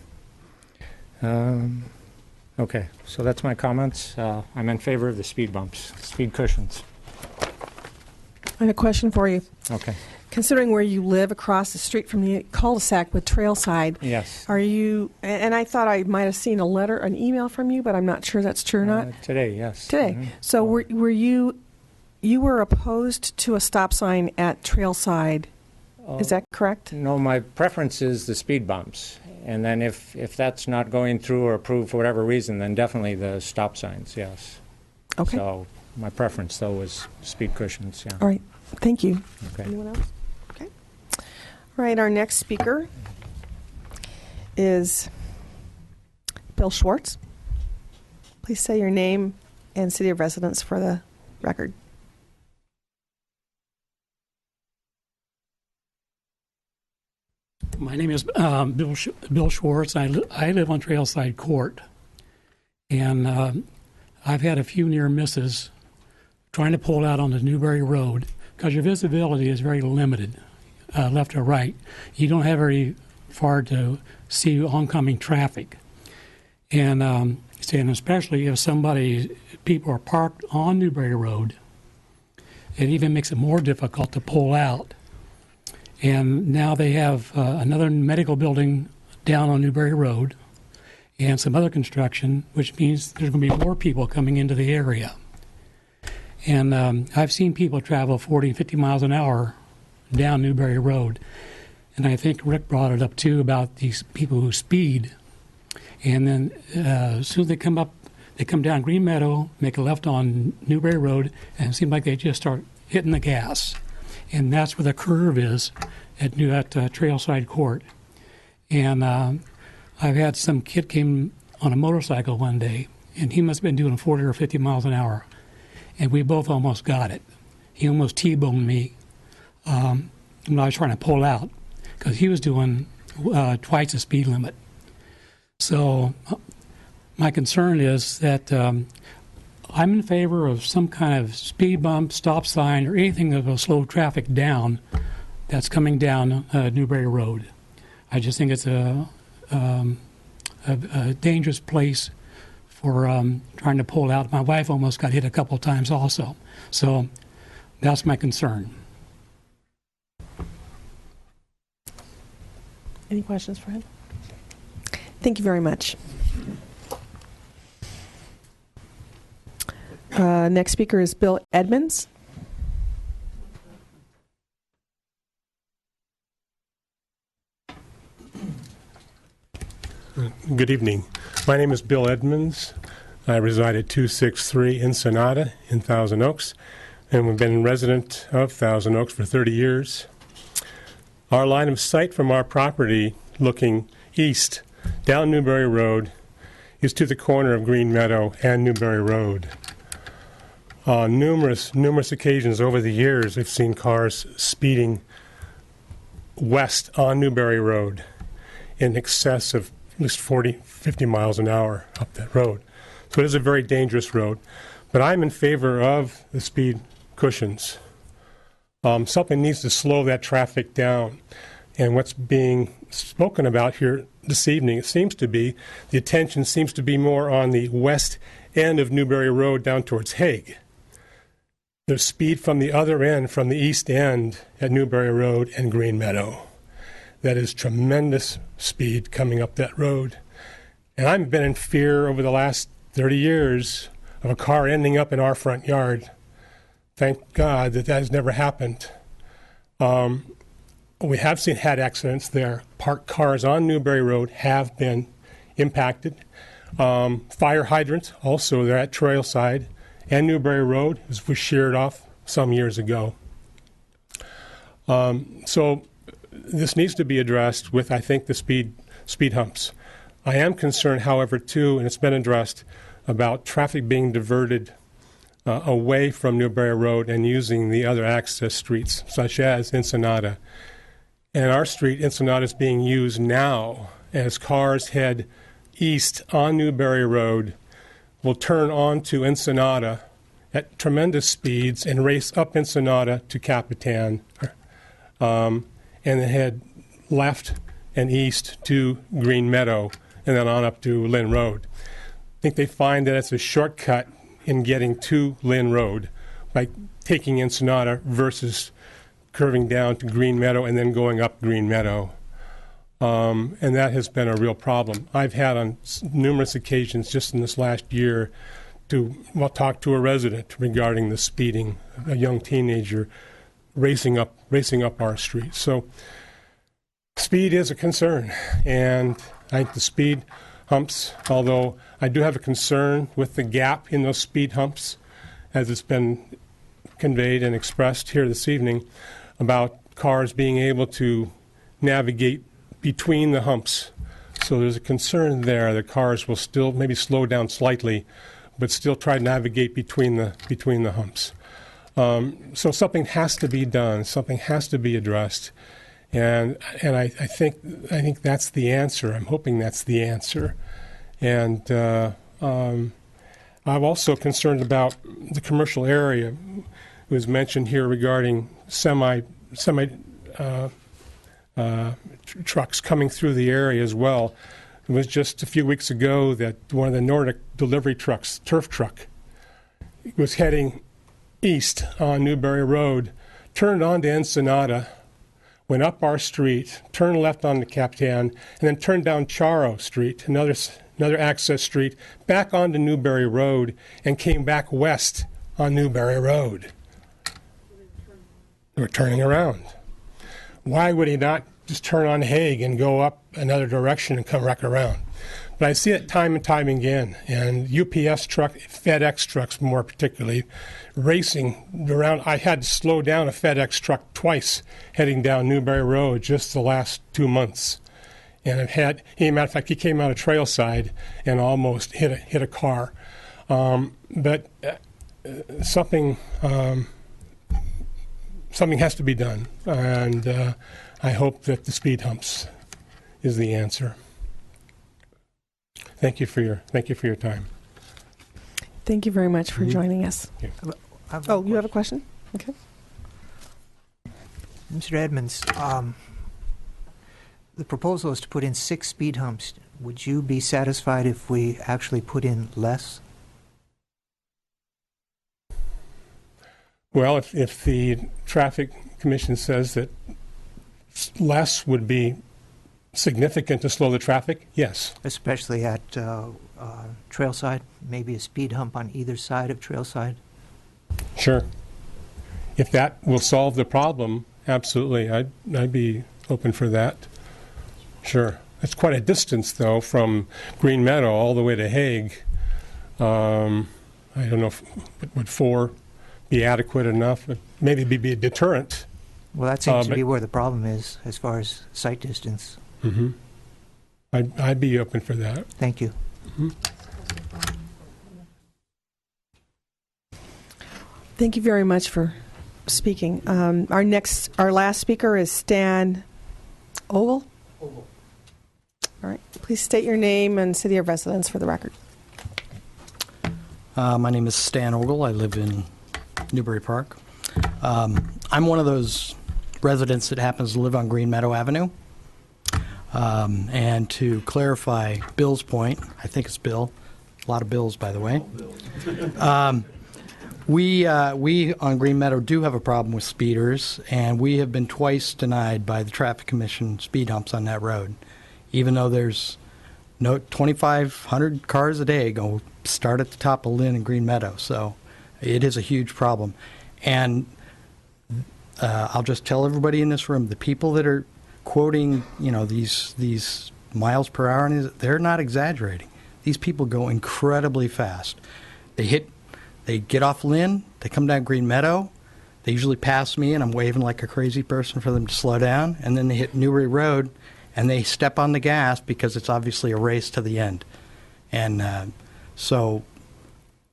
Okay, so that's my comments. I'm in favor of the speed bumps, speed cushions. I have a question for you. Okay. Considering where you live across the street from the cul-de-sac with Trailside, yes. Are you, and I thought I might have seen an email from you, but I'm not sure that's true or not. Today, yes. Today. Mm-hmm. So were you were opposed to a stop sign at Trailside, is that correct? No, my preference is the speed bumps. And then if that's not going through or approved for whatever reason, then definitely the stop signs, yes. Okay. So my preference, though, was speed cushions, yeah. All right. Thank you. Okay. Anyone else? Okay. All right. Our next speaker is Bill Schwartz. Please say your name and city of residence for the record. My name is Bill Schwartz. I live on Trailside Court, and I've had a few near misses trying to pull out on the Newbury Road because your visibility is very limited, left or right. You don't have very far to see oncoming traffic, and especially if people are parked on Newbury Road, it even makes it more difficult to pull out. And now they have another medical building down on Newbury Road and some other construction, which means there's going to be more people coming into the area. And I've seen people travel 40 and 50 miles an hour down Newbury Road. And I think Rick brought it up, too, about these people who speed. And then as soon as they come down Green Meadow, make a left on Newbury Road, and it seems like they just start hitting the gas. And that's where the curve is at Trailside Court. And I've had some kid came on a motorcycle one day, and he must have been doing 40 or 50 miles an hour. And we both almost got it. He almost T-boned me when I was trying to pull out because he was doing twice the speed limit. So my concern is that I'm in favor of some kind of speed bump, stop sign, or anything that will slow traffic down that's coming down Newbury Road. I just think it's a dangerous place for trying to pull out. My wife almost got hit a couple times also. So that's my concern. Any questions for him? Thank you very much. Next speaker is Bill Edmonds. Good evening. My name is Bill Edmonds. I reside at 263 Ensenada in Thousand Oaks, and we've been a resident of Thousand Oaks for 30 years. Our line of sight from our property looking east down Newbury Road is to the corner of Green Meadow and Newbury Road. On numerous occasions over the years, I've seen cars speeding west on Newbury Road in excess of at least 40, 50 miles an hour up that road. So it is a very dangerous road. But I'm in favor of the speed cushions. Something needs to slow that traffic down. And what's being spoken about here this evening, it seems to be, the attention seems to be more on the west end of Newbury Road down towards Haig. There's speed from the other end, from the east end at Newbury Road and Green Meadow. That is tremendous speed coming up that road. And I've been in fear over the last 30 years of a car ending up in our front yard. Thank God that has never happened. We have had accidents there. Parked cars on Newbury Road have been impacted. Fire hydrants, also they're at Trailside and Newbury Road, was sheared off some years ago. So this needs to be addressed with, I think, the speed humps. I am concerned, however, too, and it's been addressed, about traffic being diverted away from Newbury Road and using the other access streets, such as Ensenada. And our street, Ensenada, is being used now as cars head east on Newbury Road, will turn onto Ensenada at tremendous speeds and race up Ensenada to Capitan, and then head left and east to Green Meadow, and then on up to Lynn Road. I think they find that it's a shortcut in getting to Lynn Road by taking Ensenada versus curving down to Green Meadow and then going up Green Meadow. And that has been a real problem. I've had on numerous occasions just in this last year to talk to a resident regarding the speeding, a young teenager racing up our street. So speed is a concern, and I think the speed humps, although I do have a concern with the gap in those speed humps, as it's been conveyed and expressed here this evening, about cars being able to navigate between the humps. So there's a concern there that cars will still maybe slow down slightly, but still try to navigate between the humps. So something has to be done. Something has to be addressed. and I think that's the answer. I'm hoping that's the answer. And I'm also concerned about the commercial area. It was mentioned here regarding semi trucks coming through the area as well. It was just a few weeks ago that one of the Nordic delivery trucks, turf truck, was heading east on Newbury Road, turned onto Ensenada, went up our street, turned left onto Captain, and then turned down Charo Street, another access street, back onto Newbury Road, and came back west on Newbury Road. They were turning around. Why would he not just turn on Haig and go up another direction and come back around? But I see it time and time again, and UPS truck, FedEx trucks more particularly, racing around. I had to slow down a FedEx truck twice heading down Newbury Road just the last 2 months. And matter of fact, he came out of Trailside and almost hit a car. But something has to be done, and I hope that the speed humps is the answer. Thank you for your time. Thank you very much for joining us. Oh, you have a question? Okay. Mr. Edmonds, the proposal is to put in 6 speed humps. Would you be satisfied if we actually put in less? Well, if the Traffic Commission says that less would be significant to slow the traffic, yes. Especially at Trailside, maybe a speed hump on either side of Trailside? Sure. If that will solve the problem, absolutely. I'd be open for that. Sure. It's quite a distance, though, from Green Meadow all the way to Hague. I don't know if would 4 be adequate enough, but maybe be a deterrent. Well, that seems to be where the problem is as far as sight distance. Mm-hmm. I'd be open for that. Thank you. Mm-hmm. Thank you very much for speaking. Our last speaker is Stan Ogle. All right. Please state your name and city of residence for the record. My name is Stan Ogle. I live in Newbury Park. I'm one of those residents that happens to live on Green Meadow Avenue. And to clarify Bill's point, I think it's Bill, a lot of Bills, by the way. We on Green Meadow do have a problem with speeders, and we have been twice denied by the Traffic Commission speed humps on that road, even though there's 2,500 cars a day go start at the top of Lynn and Green Meadow. So it is a huge problem. And I'll just tell everybody in this room, the people that are quoting, these miles per hour, they're not exaggerating. These people go incredibly fast. They get off Lynn, they come down Green Meadow, they usually pass me, and I'm waving like a crazy person for them to slow down, and then they hit Newbury Road, and they step on the gas because it's obviously a race to the end. And so,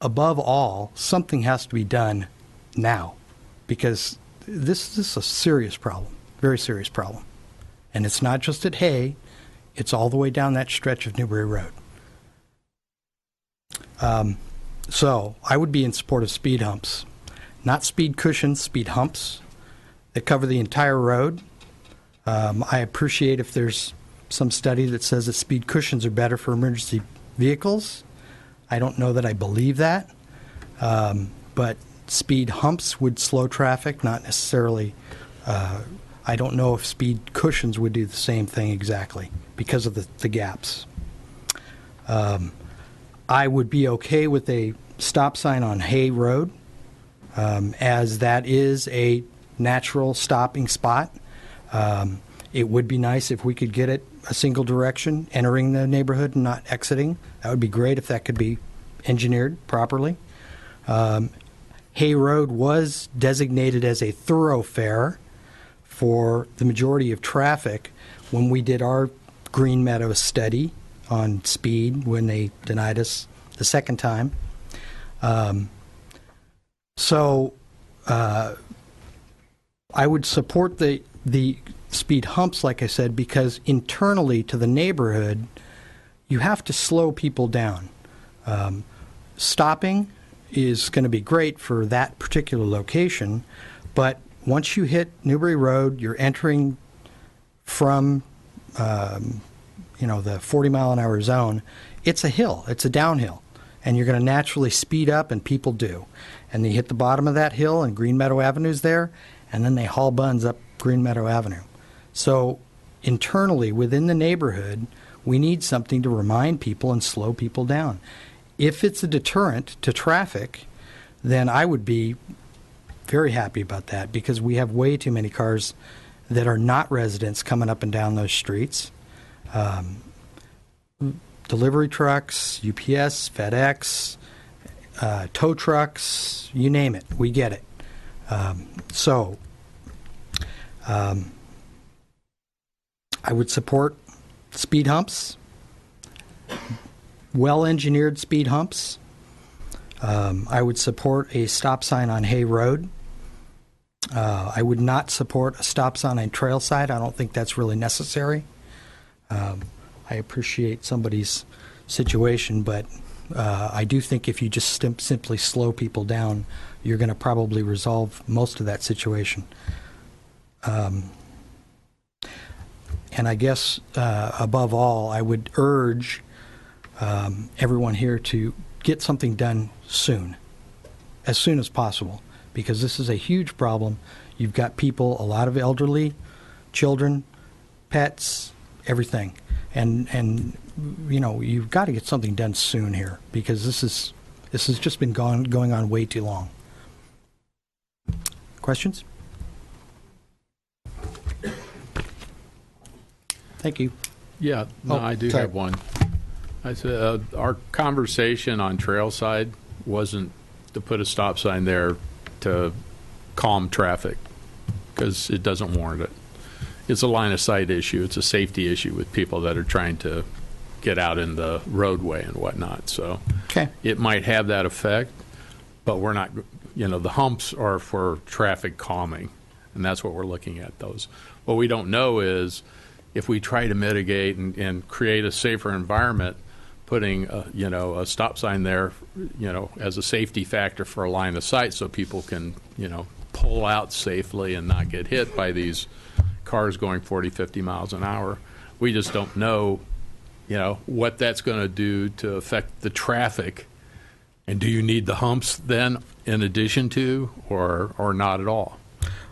above all, something has to be done now, because this is a serious problem, very serious problem. And it's not just at Haig, it's all the way down that stretch of Newbury Road. So I would be in support of speed humps. Not speed cushions, speed humps that cover the entire road. I appreciate if there's some study that says that speed cushions are better for emergency vehicles. I don't know that I believe that. But speed humps would slow traffic, not necessarily. I don't know if speed cushions would do the same thing exactly because of the gaps. I would be okay with a stop sign on Haig Road, as that is a natural stopping spot. It would be nice if we could get it a single direction, entering the neighborhood and not exiting. That would be great if that could be engineered properly. Haig Road was designated as a thoroughfare for the majority of traffic when we did our Green Meadow study on speed when they denied us the second time. So I would support the speed humps, like I said, because internally to the neighborhood, you have to slow people down. Stopping is going to be great for that particular location, but once you hit Newbury Road, you're entering from the 40-mile-an-hour zone. It's a hill. It's a downhill. And you're going to naturally speed up, and people do. And they hit the bottom of that hill, and Green Meadow Avenue's there, and then they haul buns up Green Meadow Avenue. So internally, within the neighborhood, we need something to remind people and slow people down. If it's a deterrent to traffic, then I would be very happy about that, because we have way too many cars that are not residents coming up and down those streets. Delivery trucks, UPS, FedEx, tow trucks, you name it, we get it. I would support speed humps, well-engineered speed humps. I would support a stop sign on Hay Road. I would not support a stop sign on Trailside. I don't think that's really necessary. I appreciate somebody's situation, but I do think if you just simply slow people down, you're going to probably resolve most of that situation. And I guess above all, I would urge everyone here to get something done soon as possible, because this is a huge problem. You've got people, a lot of elderly, children, pets, everything. And you've got to get something done soon here, because this has just been going on way too long. Questions? Thank you. Yeah, no, I do have one. I said our conversation on Trailside wasn't to put a stop sign there to calm traffic, because it doesn't warrant it. It's a line of sight issue. It's a safety issue with people that are trying to get out in the roadway and whatnot. So it might have that effect, but we're not, the humps are for traffic calming, and that's what we're looking at those. What we don't know is if we try to mitigate and create a safer environment, putting a stop sign there, as a safety factor for a line of sight so people can, pull out safely and not get hit by these cars going 40, 50 miles an hour. We just don't know, what that's going to do to affect the traffic. And do you need the humps then in addition to, or not at all?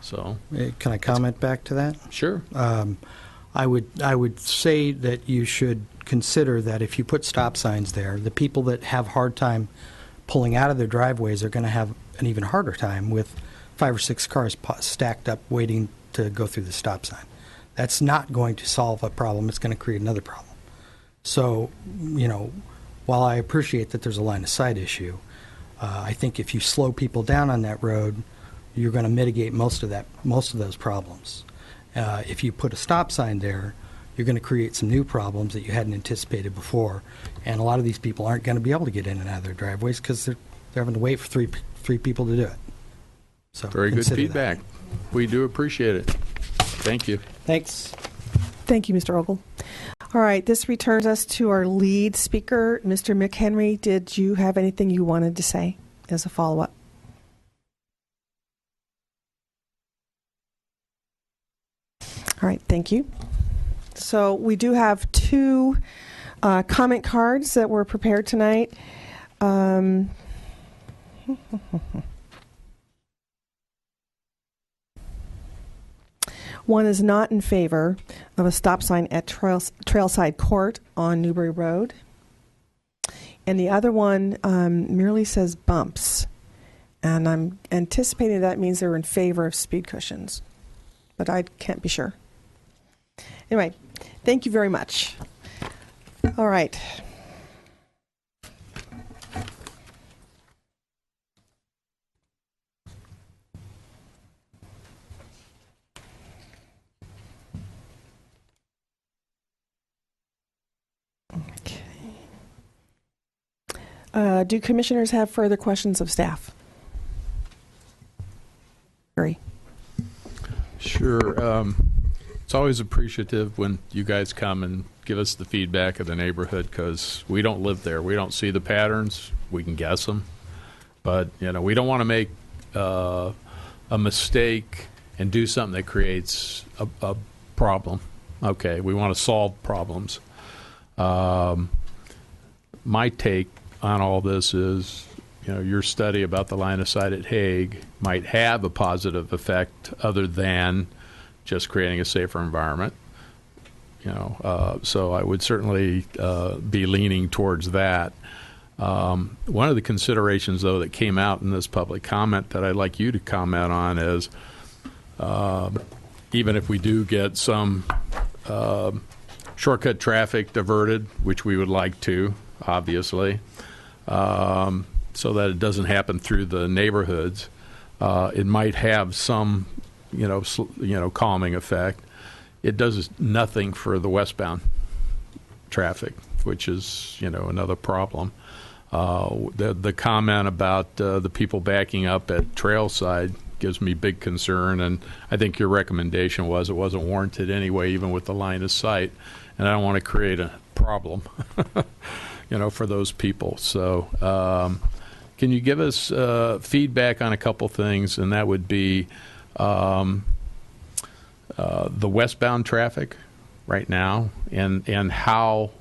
So, can I comment back to that? Sure. I would say that you should consider that if you put stop signs there, the people that have hard time pulling out of their driveways are going to have an even harder time with 5 or 6 cars stacked up waiting to go through the stop sign. That's not going to solve a problem. It's going to create another problem. So, while I appreciate that there's a line of sight issue, I think if you slow people down on that road, you're going to mitigate most of those problems. If you put a stop sign there, you're going to create some new problems that you hadn't anticipated before, and a lot of these people aren't going to be able to get in and out of their driveways because they're having to wait for three people to do it. So very good feedback. That. We do appreciate it. Thank you. Thanks. Thank you, Mr. Ogle. All right, this returns us to our lead speaker, Mr. McHenry. Did you have anything you wanted to say as a follow-up? All right, thank you. So we do have 2 comment cards that were prepared tonight. One is not in favor of a stop sign at Trailside Court on Newbury Road. And the other one merely says bumps. And I'm anticipating that means they're in favor of speed cushions. But I can't be sure. Anyway, thank you very much. All right. Do commissioners have further questions of staff? Gary. Sure. it's always appreciative when you guys come and give us the feedback of the neighborhood, because we don't live there. We don't see the patterns. We can guess them. But, we don't want to make a mistake and do something that creates a problem. Okay, we want to solve problems. My take on all this is, your study about the line of sight at Haig might have a positive effect other than just creating a safer environment. So I would certainly be leaning towards that. One of the considerations, though, that came out in this public comment that I'd like you to comment on is, even if we do get some shortcut traffic diverted, which we would like to, obviously, so that it doesn't happen through the neighborhoods, it might have some, calming effect. It does nothing for the westbound traffic, which is, another problem. The comment about the people backing up at Trailside gives me big concern, and I think your recommendation was it wasn't warranted anyway, even with the line of sight, and I don't want to create a problem, for those people. So can you give us feedback on a couple things, and that would be the westbound traffic right now, and how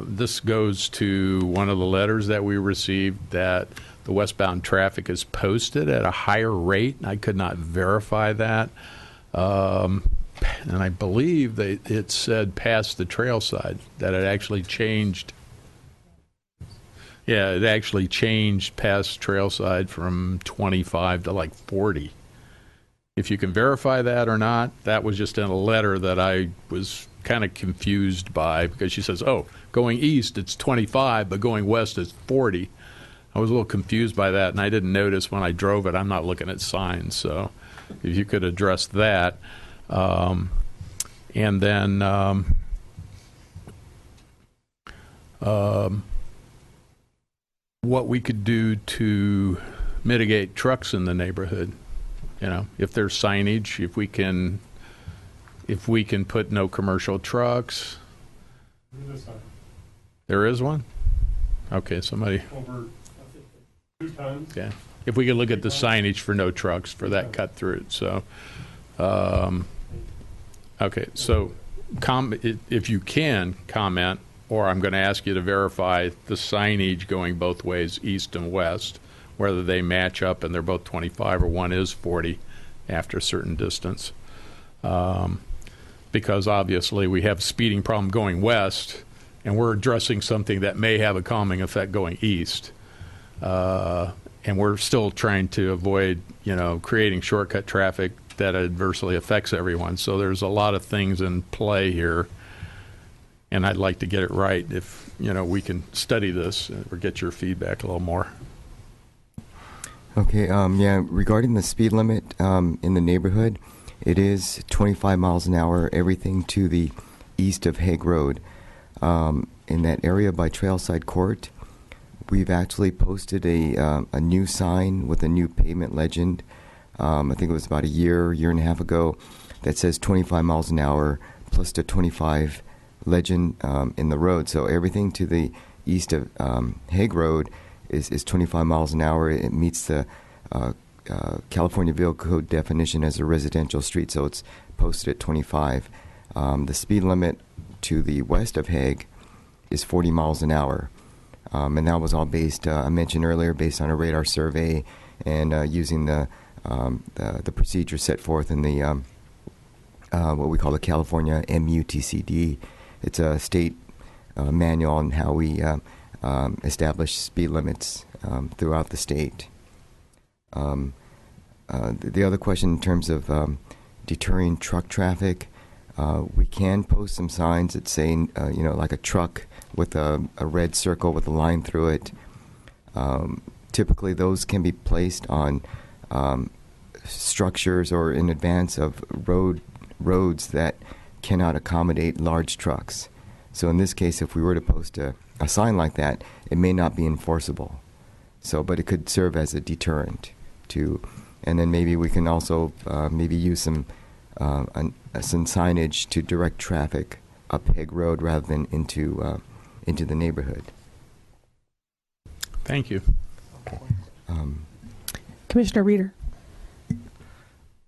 this goes to one of the letters that we received, that the westbound traffic is posted at a higher rate. I could not verify that. And I believe that it said past the trail side, that it actually changed. Yeah, it actually changed past Trailside from 25 to like 40. If you can verify that or not, that was just in a letter that I was kind of confused by, because she says, going east it's 25, but going west it's 40. I was a little confused by that, and I didn't notice when I drove it. I'm not looking at signs, so if you could address that. And then what we could do to mitigate trucks in the neighborhood. If there's signage, if we can put no commercial trucks. There is one? Okay, somebody. Over 2 tons. Yeah. If we could look at the signage for no trucks for that cut through. So, okay, so if you can comment, or I'm going to ask you to verify the signage going both ways, east and west, whether they match up and they're both 25 or one is 40 after a certain distance. Because obviously we have a speeding problem going west, and we're addressing something that may have a calming effect going east. And we're still trying to avoid, creating shortcut traffic that adversely affects everyone. So there's a lot of things in play here, and I'd like to get it right if, we can study this or get your feedback a little more. Okay, regarding the speed limit in the neighborhood, it is 25 miles an hour, everything to the east of Hague Road. In that area by Trailside Court, we've actually posted a new sign with a new pavement legend. I think it was about a year and a half ago, that says 25 miles an hour plus the 25 legend in the road. So everything to the east of Hague Road is 25 miles an hour. It meets the California Vehicle Code definition as a residential street, so it's posted at 25. The speed limit to the west of Hague is 40 miles an hour. And that was all based, I mentioned earlier, based on a radar survey and using the procedure set forth in the what we call the California MUTCD. It's a state manual on how we establish speed limits throughout the state. The other question in terms of deterring truck traffic, we can post some signs that say, like a truck with a red circle with a line through it. Typically, those can be placed on structures or in advance of roads that cannot accommodate large trucks. So in this case, if we were to post a sign like that, it may not be enforceable. But it could serve as a deterrent to, and then maybe we can also maybe use some some signage to direct traffic up Haig Road rather than into the neighborhood. Thank you. Commissioner Reeder.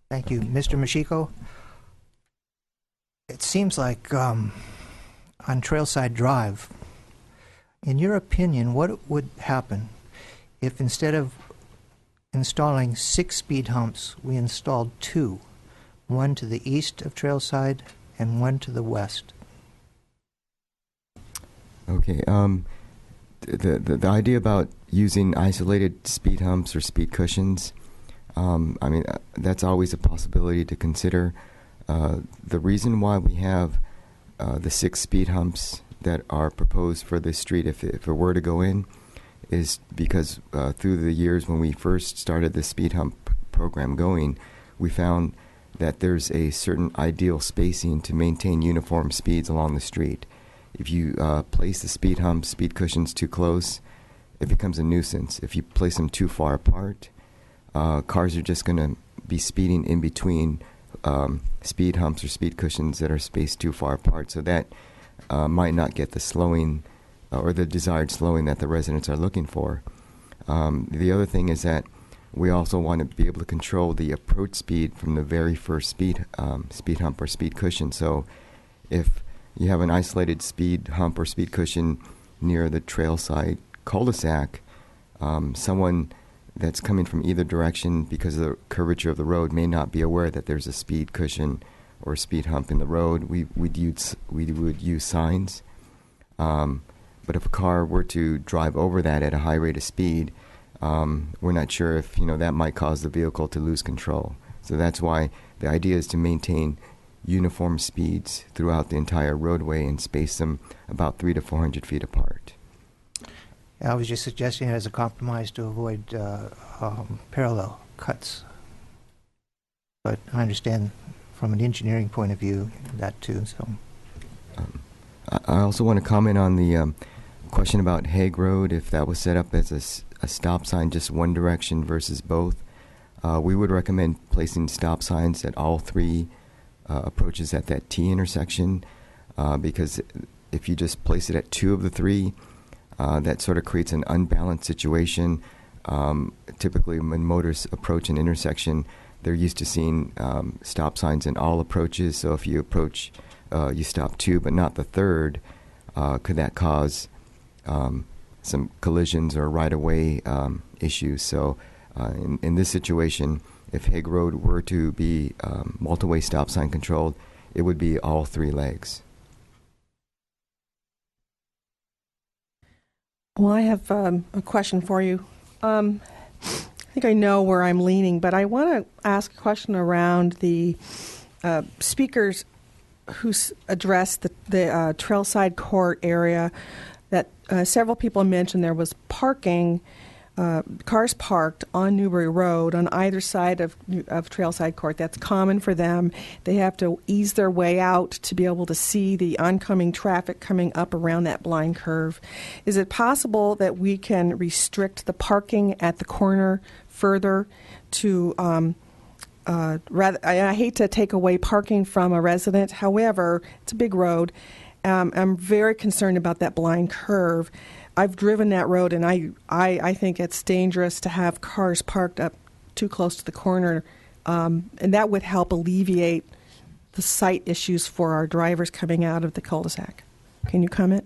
Thank you. Mr. Machiko, it seems like on Trailside Drive, in your opinion, what would happen if instead of installing 6 speed humps, we installed 2, one to the east of Trailside and one to the west? Okay. The idea about using isolated speed humps or speed cushions, that's always a possibility to consider. The reason why we have the 6 speed humps that are proposed for this street, if it were to go in, is because through the years when we first started the speed hump program going, we found that there's a certain ideal spacing to maintain uniform speeds along the street. If you place the speed humps, speed cushions too close, it becomes a nuisance. If you place them too far apart, cars are just going to be speeding in between speed humps or speed cushions that are spaced too far apart. So that might not get the slowing or the desired slowing that the residents are looking for. The other thing is that we also want to be able to control the approach speed from the very first speed hump or speed cushion. So if you have an isolated speed hump or speed cushion near the trailside cul-de-sac, someone that's coming from either direction because of the curvature of the road may not be aware that there's a speed cushion or speed hump in the road. We would use signs. But if a car were to drive over that at a high rate of speed, we're not sure if that might cause the vehicle to lose control. So that's why the idea is to maintain uniform speeds throughout the entire roadway and space them about 300 to 400 feet apart. I was just suggesting it as a compromise to avoid parallel cuts. But I understand from an engineering point of view that too. So, I also want to comment on the question about Haig Road, if that was set up as a stop sign just one direction versus both. We would recommend placing stop signs at all 3 approaches at that T intersection, because if you just place it at 2 of the 3, that sort of creates an unbalanced situation. Typically, when motorists approach an intersection, they're used to seeing stop signs in all approaches. So if you approach, you stop 2, but not the 3rd, could that cause some collisions or right-of-way issues? So in this situation, if Haig Road were to be multi-way stop sign controlled, it would be all 3 legs. Well, I have a question for you. I think I know where I'm leaning, but I want to ask a question around the speakers who addressed the Trailside Court area. That several people mentioned there was parking, cars parked on Newbury Road on either side of Trailside Court. That's common for them. They have to ease their way out to be able to see the oncoming traffic coming up around that blind curve. Is it possible that we can restrict the parking at the corner further to rather? I hate to take away parking from a resident. However, it's a big road. I'm very concerned about that blind curve. I've driven that road, and I think it's dangerous to have cars parked up too close to the corner, and that would help alleviate the sight issues for our drivers coming out of the cul-de-sac. Can you comment?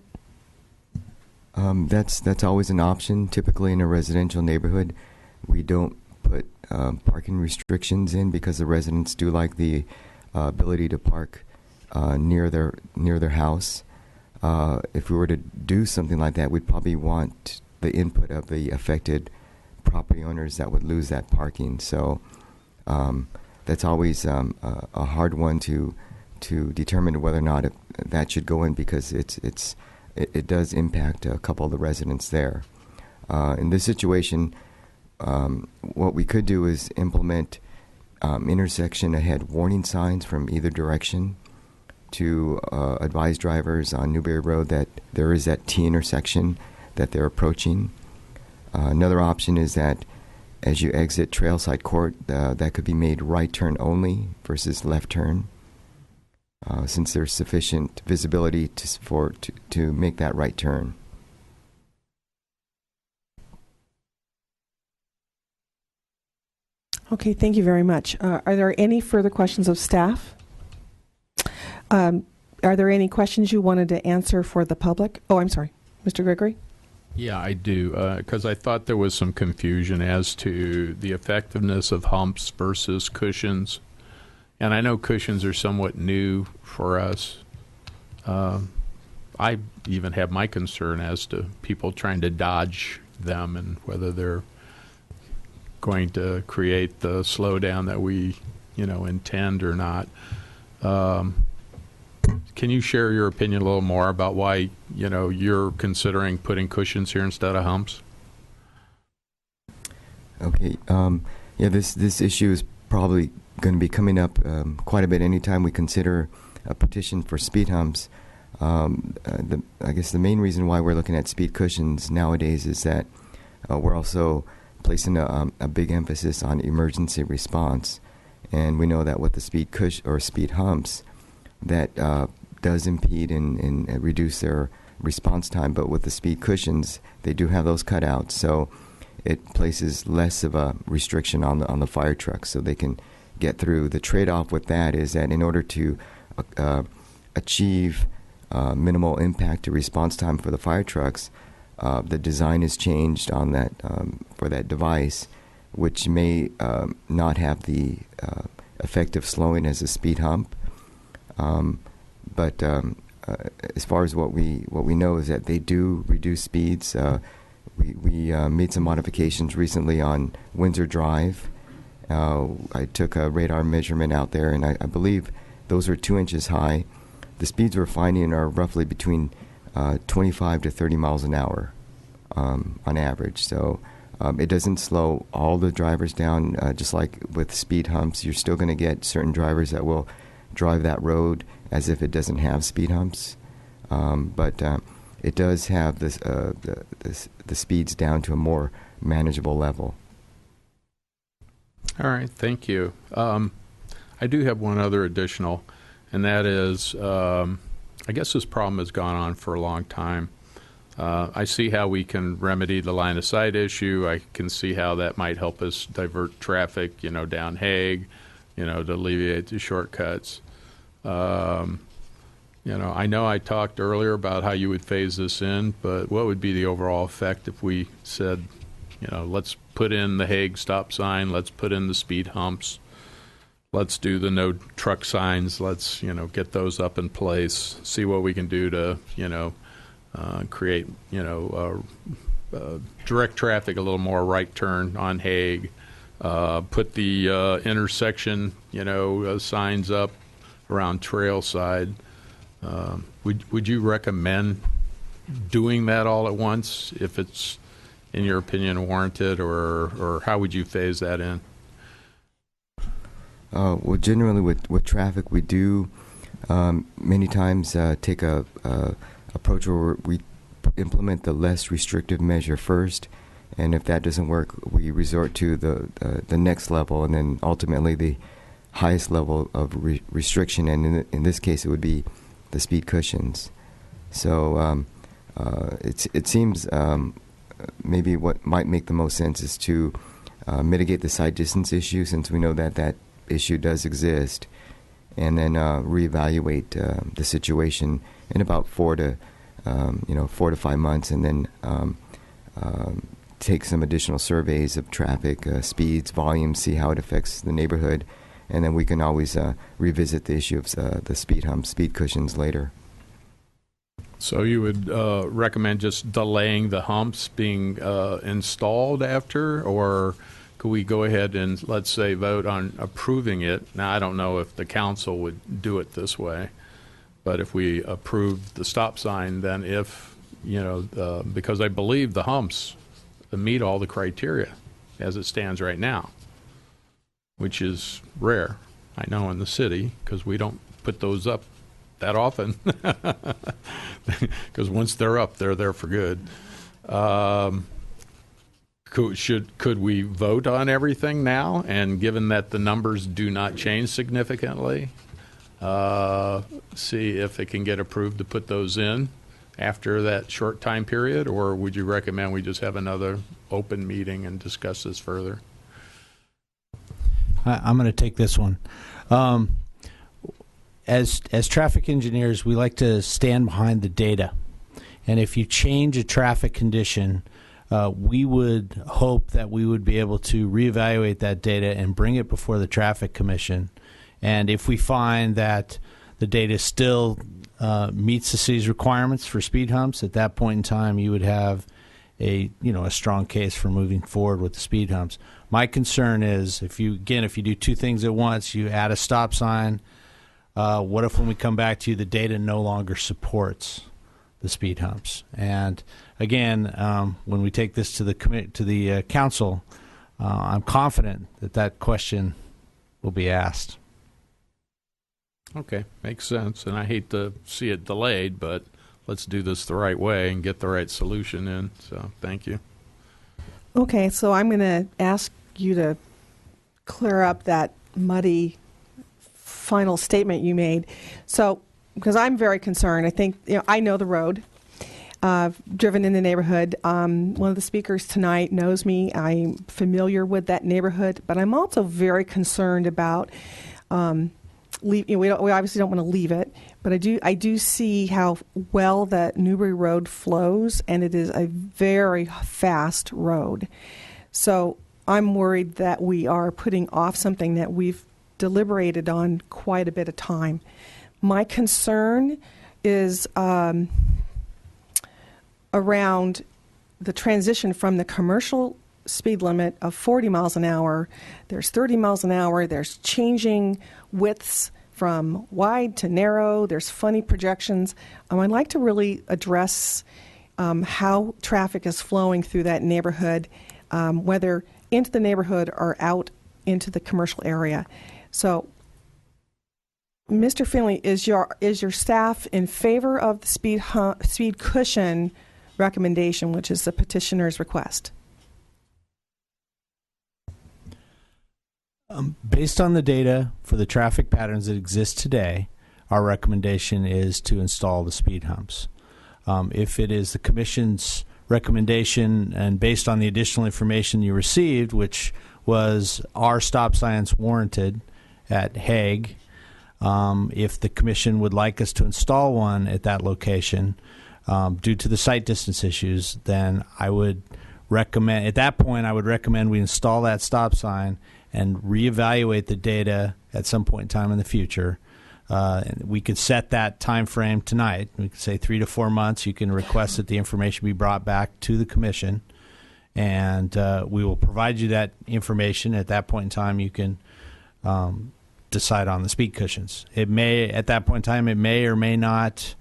That's always an option. Typically, in a residential neighborhood, we don't put parking restrictions in because the residents do like the ability to park near their house. If we were to do something like that, we'd probably want the input of the affected property owners that would lose that parking. So that's always a hard one to determine whether or not that should go in, because it does impact a couple of the residents there. In this situation, what we could do is implement intersection ahead warning signs from either direction to advise drivers on Newbury Road that there is that T intersection that they're approaching. Another option is that as you exit Trailside Court, that could be made right turn only versus left turn, since there's sufficient visibility to make that right turn. Okay, thank you very much. Are there any further questions of staff? Are there any questions you wanted to answer for the public? Oh, I'm sorry. Mr. Gregory? Yeah, I do, because I thought there was some confusion as to the effectiveness of humps versus cushions. And I know cushions are somewhat new for us. I even have my concern as to people trying to dodge them and whether they're going to create the slowdown that we, intend or not. Can you share your opinion a little more about why, you're considering putting cushions here instead of humps? Okay. This issue is probably going to be coming up quite a bit anytime we consider a petition for speed humps. I guess the main reason why we're looking at speed cushions nowadays is that we're also placing a big emphasis on emergency response, and we know that with the speed speed humps, that does impede and reduce their response time. But with the speed cushions, they do have those cutouts, so it places less of a restriction on the fire trucks, so they can get through. The trade-off with that is that in order to achieve minimal impact to response time for the fire trucks, the design is changed on that for that device, which may not have the effective slowing as a speed hump. But as far as what we know is that they do reduce speeds. We made some modifications recently on Windsor Drive. I took a radar measurement out there, and I believe those are 2 inches high. The speeds we're finding are roughly between 25 to 30 miles an hour on average. So it doesn't slow all the drivers down. Just like with speed humps, you're still going to get certain drivers that will drive that road as if it doesn't have speed humps. But it does have the speeds down to a more manageable level. All right, thank you. I do have one other additional, and that is, I guess this problem has gone on for a long time. I see how we can remedy the line of sight issue. I can see how that might help us divert traffic, down Hague, to alleviate the shortcuts. I know I talked earlier about how you would phase this in, but what would be the overall effect if we said, let's put in the Hague stop sign, let's put in the speed humps, let's do the no truck signs, let's, get those up in place, see what we can do to, create, direct traffic a little more right turn on Hague, put the intersection, signs up around Trailside. Would you recommend doing that all at once if it's, in your opinion, warranted, or how would you phase that in? Well, generally with traffic, we do many times take a approach where we implement the less restrictive measure first, and if that doesn't work, we resort to the next level, and then ultimately the highest level of restriction, and in this case, it would be the speed cushions. So it seems maybe what might make the most sense is to mitigate the sight distance issue, since we know that issue does exist, and then reevaluate the situation in about 4 to 5 months, and then take some additional surveys of traffic, speeds, volumes, see how it affects the neighborhood, and then we can always revisit the issue of the speed humps, speed cushions later. So you would recommend just delaying the humps being installed after, or could we go ahead and, let's say, vote on approving it? Now, I don't know if the council would do it this way, but if we approve the stop sign, then if, because I believe the humps meet all the criteria as it stands right now, which is rare, I know, in the city, because we don't put those up that often, because once they're up, they're there for good. could we vote on everything now? And given that the numbers do not change significantly, see if it can get approved to put those in after that short time period? Or would you recommend we just have another open meeting and discuss this further? I'm going to take this one. As traffic engineers, we like to stand behind the data. And if you change a traffic condition, we would hope that we would be able to reevaluate that data and bring it before the Traffic Commission. And if we find that the data still meets the city's requirements for speed humps, at that point in time, you would have a strong case for moving forward with the speed humps. My concern is if you do two things at once, you add a stop sign. What if when we come back to you, the data no longer supports the speed humps? And again, when we take this to the council, I'm confident that question will be asked. Okay, makes sense. And I hate to see it delayed, but let's do this the right way and get the right solution in. So thank you. Okay, so I'm going to ask you to clear up that muddy final statement you made. So, because I'm very concerned, I think, I know the road. Driven in the neighborhood. One of the speakers tonight knows me. I'm familiar with that neighborhood, but I'm also very concerned about we obviously don't want to leave it, but I do see how well that Newbury Road flows, and it is a very fast road. So I'm worried that we are putting off something that we've deliberated on quite a bit of time. My concern is around the transition from the commercial speed limit of 40 miles an hour. There's 30 miles an hour. There's changing widths from wide to narrow. There's funny projections. I'd like to really address how traffic is flowing through that neighborhood, whether into the neighborhood or out into the commercial area. So, Mr. Finley, is your staff in favor of the speed cushion recommendation, which is the petitioner's request? Based on the data for the traffic patterns that exist today, our recommendation is to install the speed humps. If it is the Commission's recommendation and based on the additional information you received, which was our stop signs warranted at Haig, if the Commission would like us to install one at that location due to the site distance issues, then I would recommend, at that point, I would recommend we install that stop sign and reevaluate the data at some point in time in the future. We could set that time frame tonight. We could say 3 to 4 months. You can request that the information be brought back to the Commission, and we will provide you that information. At that point in time, you can decide on the speed cushions. It may, at that point in time, it may or may not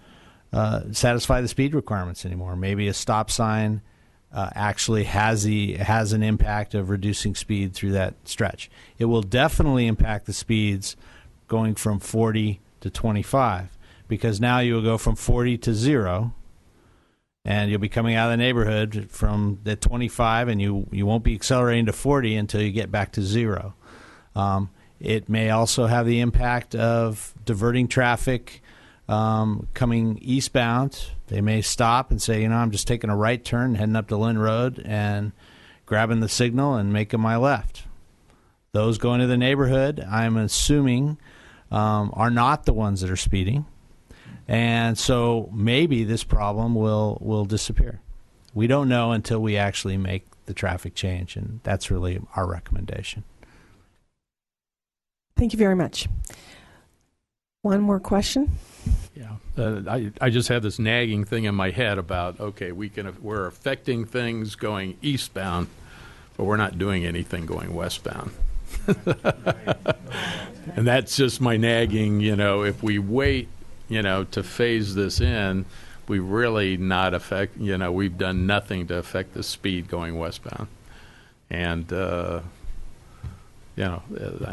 satisfy the speed requirements anymore. Maybe a stop sign actually has an impact of reducing speed through that stretch. It will definitely impact the speeds going from 40 to 25, because now you will go from 40 to 0, and you'll be coming out of the neighborhood from the 25, and you won't be accelerating to 40 until you get back to 0. It may also have the impact of diverting traffic coming eastbound. They may stop and say, I'm just taking a right turn, heading up to Lynn Road and grabbing the signal and making my left. Those going to the neighborhood, I'm assuming, are not the ones that are speeding. And so maybe this problem will disappear. We don't know until we actually make the traffic change, and that's really our recommendation. Thank you very much. One more question? Yeah, I just had this nagging thing in my head about, okay, we're affecting things going eastbound, but we're not doing anything going westbound. And that's just my nagging, if we wait, to phase this in, we really not affect, we've done nothing to affect the speed going westbound. And, I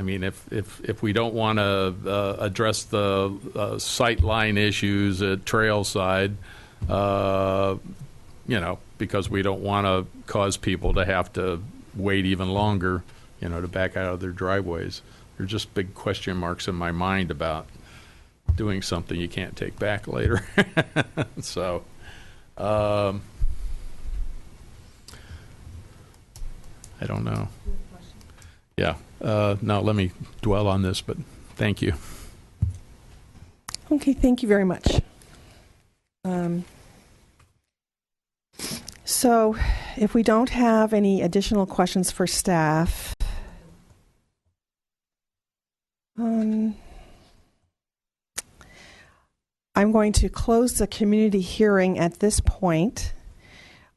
mean, if we don't want to address the sight line issues at Trailside, because we don't want to cause people to have to wait even longer, to back out of their driveways. There's just big question marks in my mind about doing something you can't take back later. So, I don't know. Yeah. Now let me dwell on this, but thank you. Okay, thank you very much. So if we don't have any additional questions for staff, I'm going to close the community hearing at this point.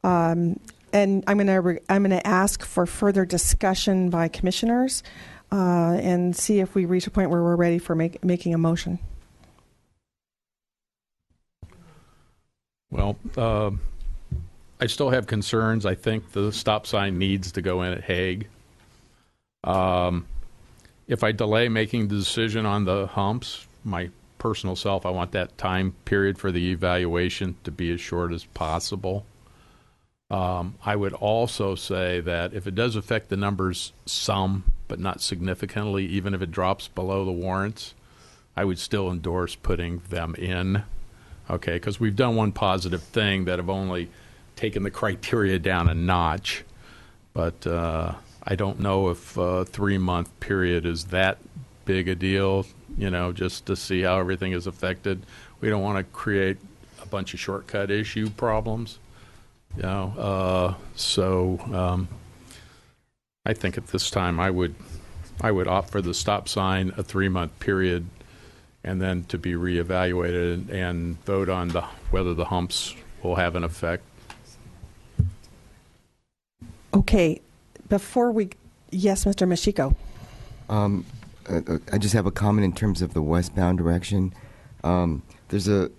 And I'm going to ask for further discussion by commissioners and see if we reach a point where we're ready for making a motion. Well, I still have concerns. I think the stop sign needs to go in at Haig. If I delay making the decision on the humps, my personal self, I want that time period for the evaluation to be as short as possible. I would also say that if it does affect the numbers some, but not significantly, even if it drops below the warrants, I would still endorse putting them in. Okay, because we've done one positive thing that have only taken the criteria down a notch. But I don't know if a 3-month period is that big a deal, just to see how everything is affected. We don't want to create a bunch of shortcut issue problems. I think at this time I would opt for the stop sign, a 3-month period, and then to be reevaluated and vote on whether the humps will have an effect. Okay, yes, Mr. Machiko. I just have a comment in terms of the westbound direction. There's a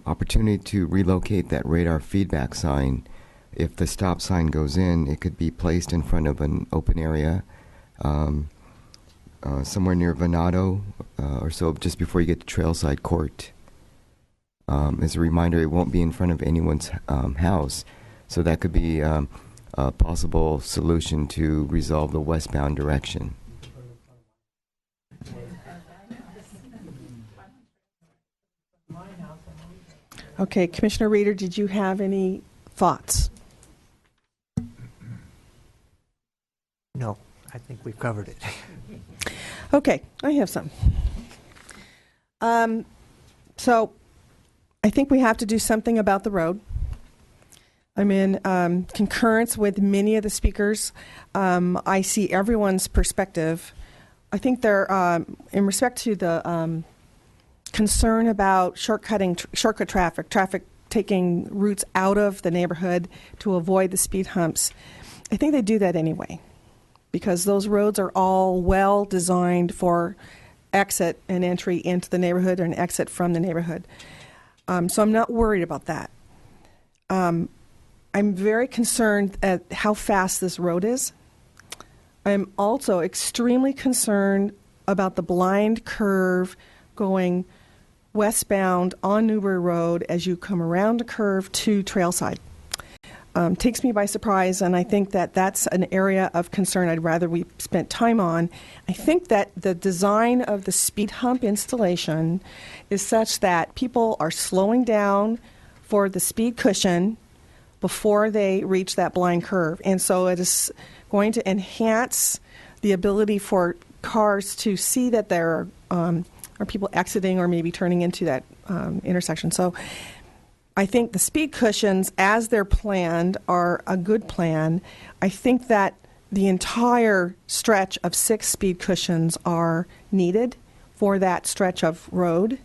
opportunity to relocate that radar feedback sign. If the stop sign goes in, it could be placed in front of an open area, somewhere near Venado or so, just before you get to Trailside Court. As a reminder, it won't be in front of anyone's house, so that could be a possible solution to resolve the westbound direction. Okay, Commissioner Reeder, did you have any thoughts? No, I think we've covered it. Okay, I have some. So I think we have to do something about the road. I'm in concurrence with many of the speakers. I see everyone's perspective. I think they're, in respect to the concern about shortcut traffic taking routes out of the neighborhood to avoid the speed humps, I think they do that anyway, because those roads are all well designed for exit and entry into the neighborhood and exit from the neighborhood. So I'm not worried about that. I'm very concerned at how fast this road is. I'm also extremely concerned about the blind curve going westbound on Newbury Road as you come around a curve to Trailside. Takes me by surprise, and I think that that's an area of concern I'd rather we spent time on. I think that the design of the speed hump installation is such that people are slowing down for the speed cushion before they reach that blind curve. And so it is going to enhance the ability for cars to see that there are people exiting or maybe turning into that intersection. So I think the speed cushions, as they're planned, are a good plan. I think that the entire stretch of 6 speed cushions are needed for that stretch of road.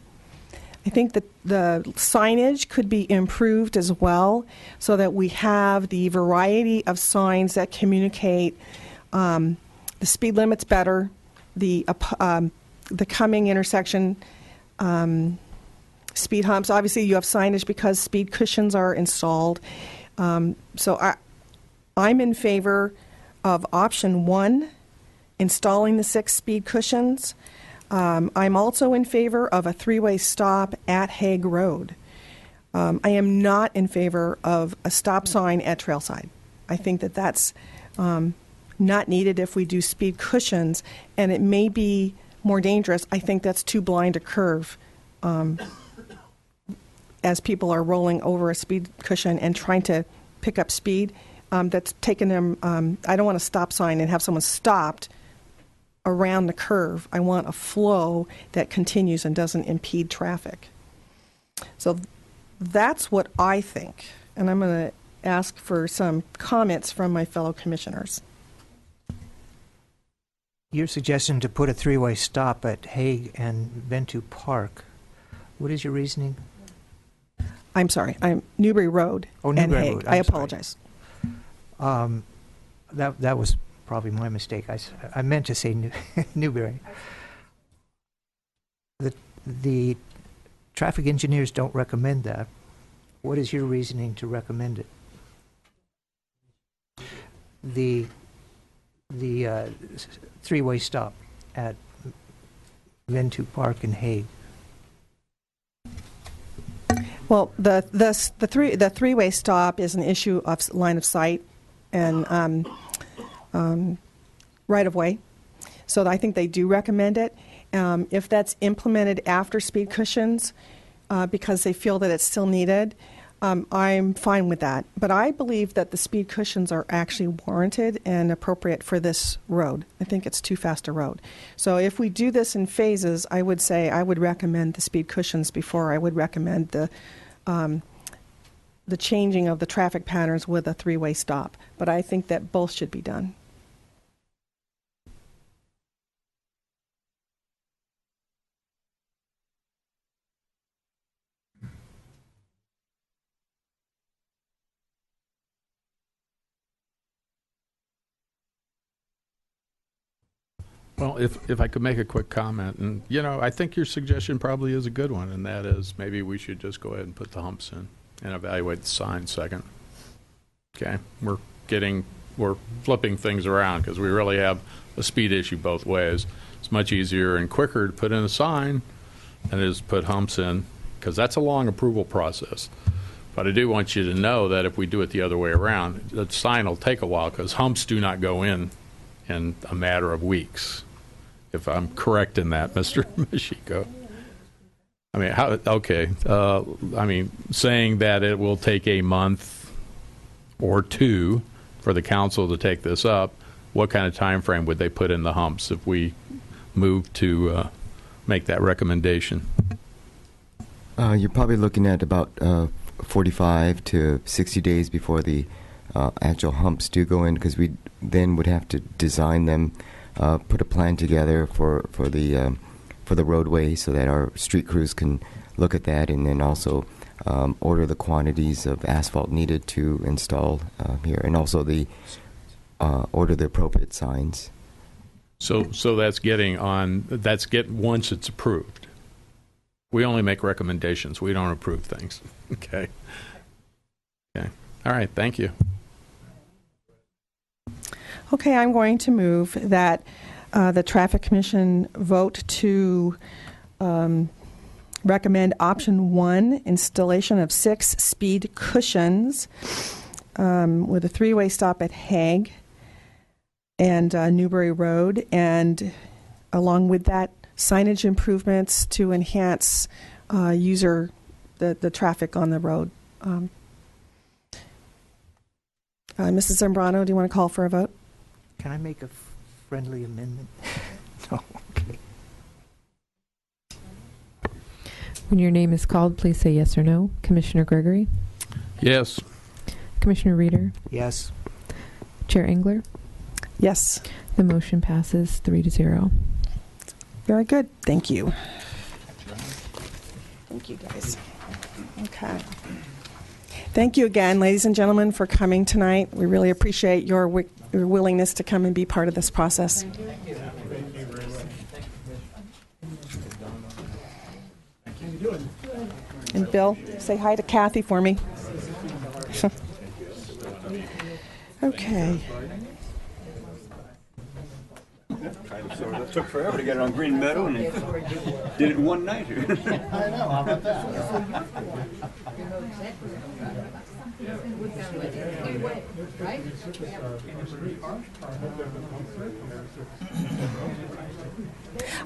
I think that the signage could be improved as well, so that we have the variety of signs that communicate the speed limits better, the coming intersection, speed humps. Obviously, you have signage because speed cushions are installed. So I'm in favor of option 1, installing the 6 speed cushions. I'm also in favor of a 3-way stop at Haig Road. I am not in favor of a stop sign at Trailside. I think that that's not needed if we do speed cushions, and it may be more dangerous. I think that's too blind a curve as people are rolling over a speed cushion and trying to pick up speed. That's taken them. I don't want a stop sign and have someone stopped around the curve. I want a flow that continues and doesn't impede traffic. So that's what I think, and I'm going to ask for some comments from my fellow commissioners. Your suggestion to put a three-way stop at Haig and Ventu Park, what is your reasoning? I'm sorry, I'm Newbury Road and Newbury Haig. Road, I I'm sorry. apologize. That was probably my mistake. I meant to say Newbury. The traffic engineers don't recommend that. What is your reasoning to recommend it? The three-way stop at Ventu Park and Haig. Well, the three-way stop is an issue of line of sight and right of way. So I think they do recommend it. If that's implemented after speed cushions, because they feel that it's still needed, I'm fine with that. But I believe that the speed cushions are actually warranted and appropriate for this road. I think it's too fast a road. So if we do this in phases, I would say I would recommend the speed cushions before I would recommend the changing of the traffic patterns with a three-way stop. But I think that both should be done. Well, if I could make a quick comment, and I think your suggestion probably is a good one, and that is maybe we should just go ahead and put the humps in and evaluate the sign second. Okay, we're flipping things around because we really have a speed issue both ways. It's much easier and quicker to put in a sign than it is to put humps in, because that's a long approval process. But I do want you to know that if we do it the other way around, the sign will take a while, because humps do not go in a matter of weeks. If I'm correct in that, Mr. Machiko. I mean, saying that it will take a month or two for the council to take this up, what kind of time frame would they put in the humps if we move to make that recommendation? You're probably looking at about 45 to 60 days before the actual humps do go in, because we then would have to design them, put a plan together for the roadway so that our street crews can look at that, and then also order the quantities of asphalt needed to install here, and also order the appropriate signs. So that's once it's approved. We only make recommendations. We don't approve things. Okay. All right. Thank you. Okay, I'm going to move that the Traffic Commission vote to recommend option 1, installation of 6 speed cushions with a three-way stop at Haig and Newbury Road, and along with that, signage improvements to enhance the traffic on the road. Mrs. Zambrano, do you want to call for a vote? Can I make a friendly amendment? No, okay. When your name is called, please say yes or no. Commissioner Gregory? Yes. Commissioner Reeder? Yes. Chair Engler? Yes. The motion passes 3-0. Very good. Thank you. Thank you, guys. Okay. Thank you again, ladies and gentlemen, for coming tonight. We really appreciate your willingness to come and be part of this process. Thank you. And Bill, say hi to Kathy for me. Okay. It took forever to get it on Green Meadow, and did it in one night. I know, how about that?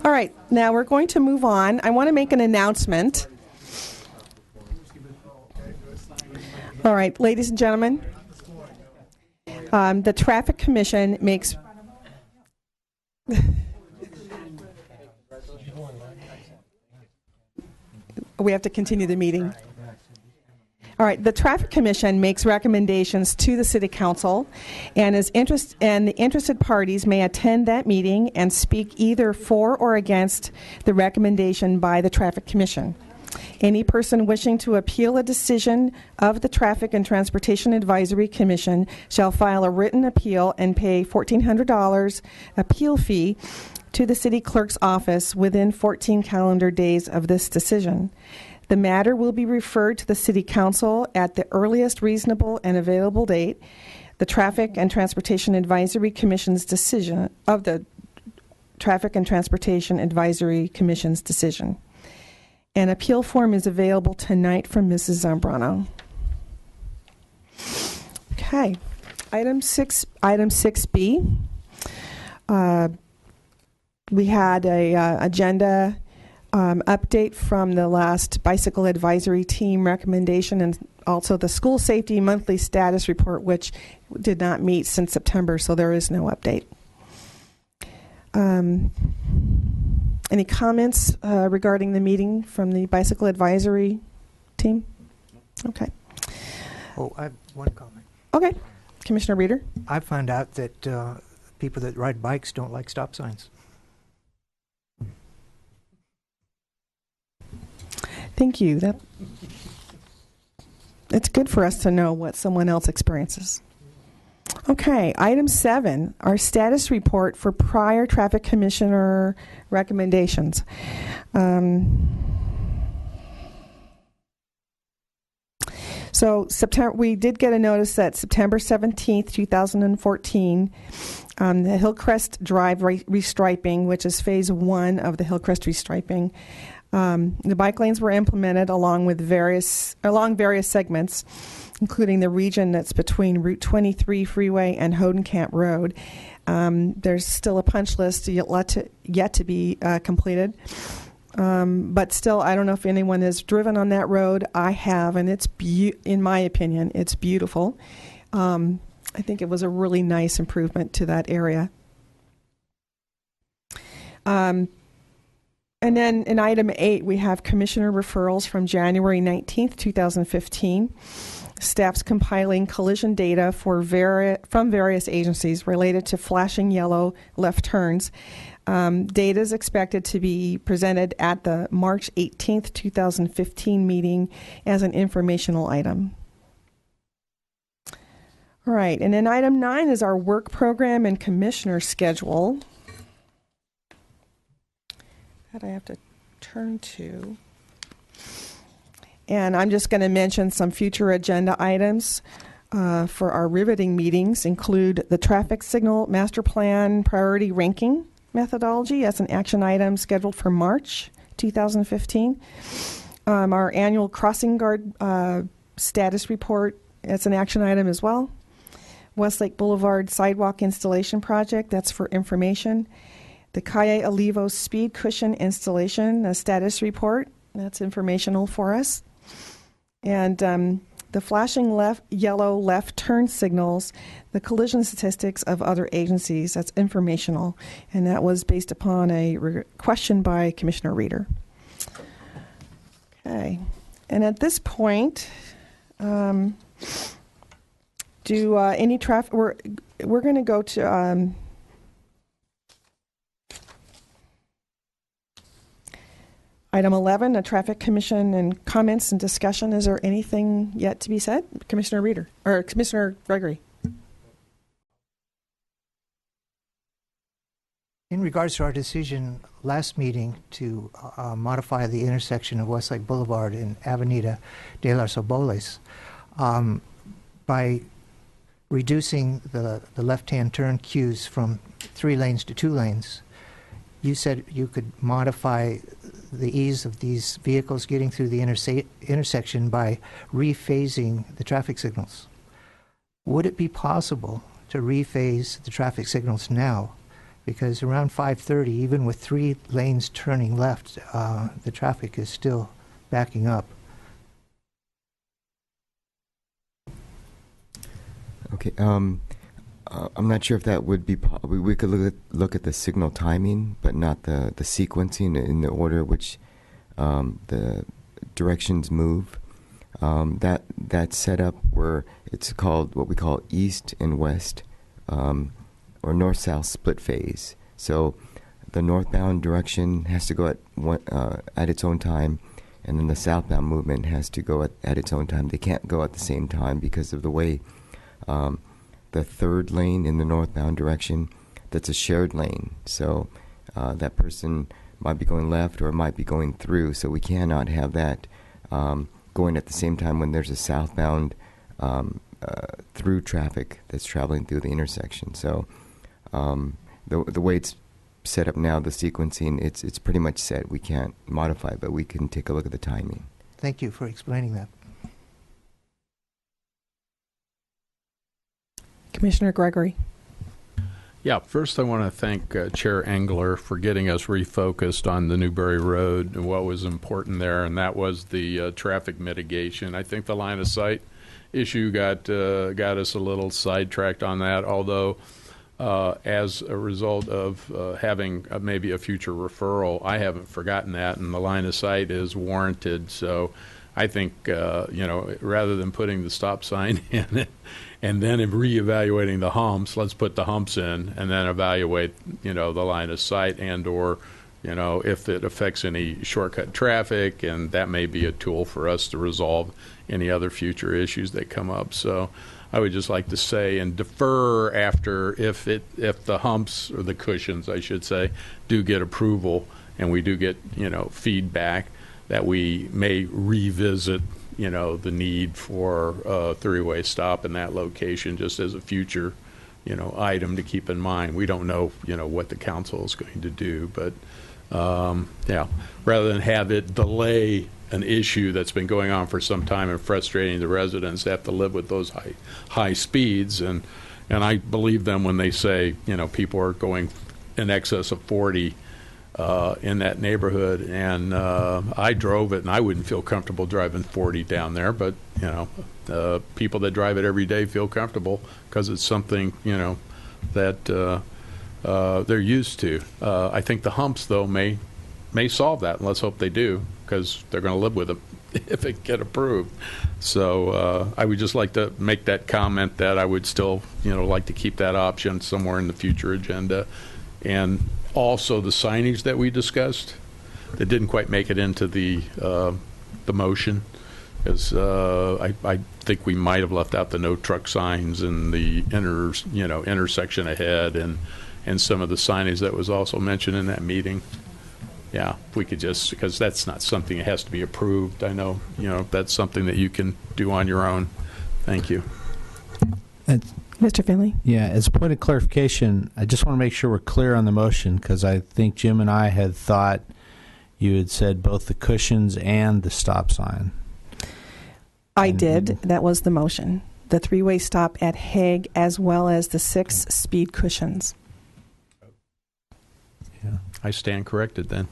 All right, now we're going to move on. I want to make an announcement. All right, ladies and gentlemen, the Traffic Commission makes... We have to continue the meeting. All right, the Traffic Commission makes recommendations to the City Council, and the interested parties may attend that meeting and speak either for or against the recommendation by the Traffic Commission. Any person wishing to appeal a decision of the Traffic and Transportation Advisory Commission shall file a written appeal and pay $1,400 appeal fee to the City Clerk's office within 14 calendar days of this decision. The matter will be referred to the City Council at the earliest reasonable and available date. The Traffic and Transportation Advisory Commission's decision of the Traffic and Transportation Advisory Commission's decision. An appeal form is available tonight from Mrs. Zambrano. Okay, item 6B. We had a agenda update from the last bicycle advisory team recommendation, and also the school safety monthly status report, which did not meet since September, so there is no update. Any comments regarding the meeting from the bicycle advisory team? Okay. Oh, I have one comment. Okay. Commissioner Reeder? I found out that people that ride bikes don't like stop signs. Thank you. It's good for us to know what someone else experiences. Okay, item 7, our status report for prior traffic commissioner recommendations. So we did get a notice that September 17th, 2014, the Hillcrest Drive restriping, which is phase 1 of the Hillcrest restriping, the bike lanes were implemented along various segments, including the region that's between Route 23 Freeway and Hodenkamp Road. There's still a punch list yet to be completed. But still, I don't know if anyone has driven on that road. I have, and in my opinion, it's beautiful. I think it was a really nice improvement to that area. And then in item 8, we have commissioner referrals from January 19th, 2015. Staff's compiling collision data from various agencies related to flashing yellow left turns. Data is expected to be presented at the March 18th, 2015 meeting as an informational item. All right, and then item 9 is our work program and commissioner schedule that I have to turn to. And I'm just going to mention some future agenda items for our riveting meetings include the traffic signal master plan priority ranking methodology as an action item scheduled for March 2015. Our annual crossing guard status report, that's an action item as well. Westlake Boulevard sidewalk installation project, that's for information. The Calle Olivo speed cushion installation, a status report, that's informational for us. And the flashing yellow left turn signals, the collision statistics of other agencies, that's informational. And that was based upon a question by Commissioner Reeder. Okay. And at this point, any traffic, we're going to go to item 11, a traffic commission and comments and discussion. Is there anything yet to be said? Commissioner Reeder, or Commissioner Gregory. In regards to our decision last meeting to modify the intersection of Westlake Boulevard and Avenida de las Oboles, by reducing the left-hand turn cues from 3 lanes to 2 lanes, you said you could modify the ease of these vehicles getting through the intersection by rephasing the traffic signals. Would it be possible to rephase the traffic signals now? Because around 5:30, even with 3 lanes turning left, the traffic is still backing up. Okay. I'm not sure if that would be. We could look at the signal timing, but not the sequencing in the order which the directions move. That setup where it's called what we call east and west, or north-south split phase. So the northbound direction has to go at its own time, and then the southbound movement has to go at its own time. They can't go at the same time because of the way the third lane in the northbound direction, that's a shared lane. So that person might be going left or might be going through. So we cannot have that going at the same time when there's a southbound through traffic that's traveling through the intersection. So the way it's set up now, the sequencing, it's pretty much set. We can't modify, but we can take a look at the timing. Thank you for explaining that. Commissioner Gregory. Yeah, first I want to thank Chair Engler for getting us refocused on the Newbury Road and what was important there, and that was the traffic mitigation. I think the line of sight issue got us a little sidetracked on that, although as a result of having maybe a future referral, I haven't forgotten that, and the line of sight is warranted. So I think, rather than putting the stop sign in and then reevaluating the humps, let's put the humps in and then evaluate, the line of sight and or, if it affects any shortcut traffic, and that may be a tool for us to resolve any other future issues that come up. So I would just like to say and defer after if the humps, or the cushions, I should say, do get approval and we do get, feedback, that we may revisit, the need for a 3-way stop in that location just as a future, item to keep in mind. We don't know, what the council is going to do, but rather than have it delay an issue that's been going on for some time and frustrating the residents that have to live with those high speeds. And I believe them when they say, people are going in excess of 40 in that neighborhood, and I drove it, and I wouldn't feel comfortable driving 40 down there, but people that drive it every day feel comfortable because it's something that they're used to. I think the humps, though, may solve that, and let's hope they do, because they're going to live with them if it get approved. So I would just like to make that comment that I would still like to keep that option somewhere in the future agenda. And also the signage that we discussed that didn't quite make it into the motion, is I think we might have left out the no truck signs and the intersection ahead and some of the signage that was also mentioned in that meeting. Yeah, if we could just, because that's not something that has to be approved. I know, that's something that you can do on your own. Thank you. Mr. Finley? Yeah, as a point of clarification, I just want to make sure we're clear on the motion, because I think Jim and I had thought you had said both the cushions and the stop sign. I did. That was the motion. The 3-way stop at Haig, as well as the 6 speed cushions. Yeah, I stand corrected then.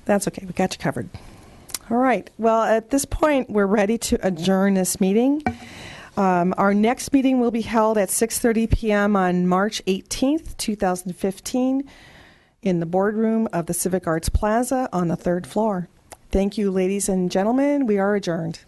That's okay. We got you covered. All right. Well, at this point, we're ready to adjourn this meeting. Our next meeting will be held at 6:30 p.m. on March 18th, 2015, in the boardroom of the Civic Arts Plaza on the 3rd floor. Thank you, ladies and gentlemen. We are adjourned.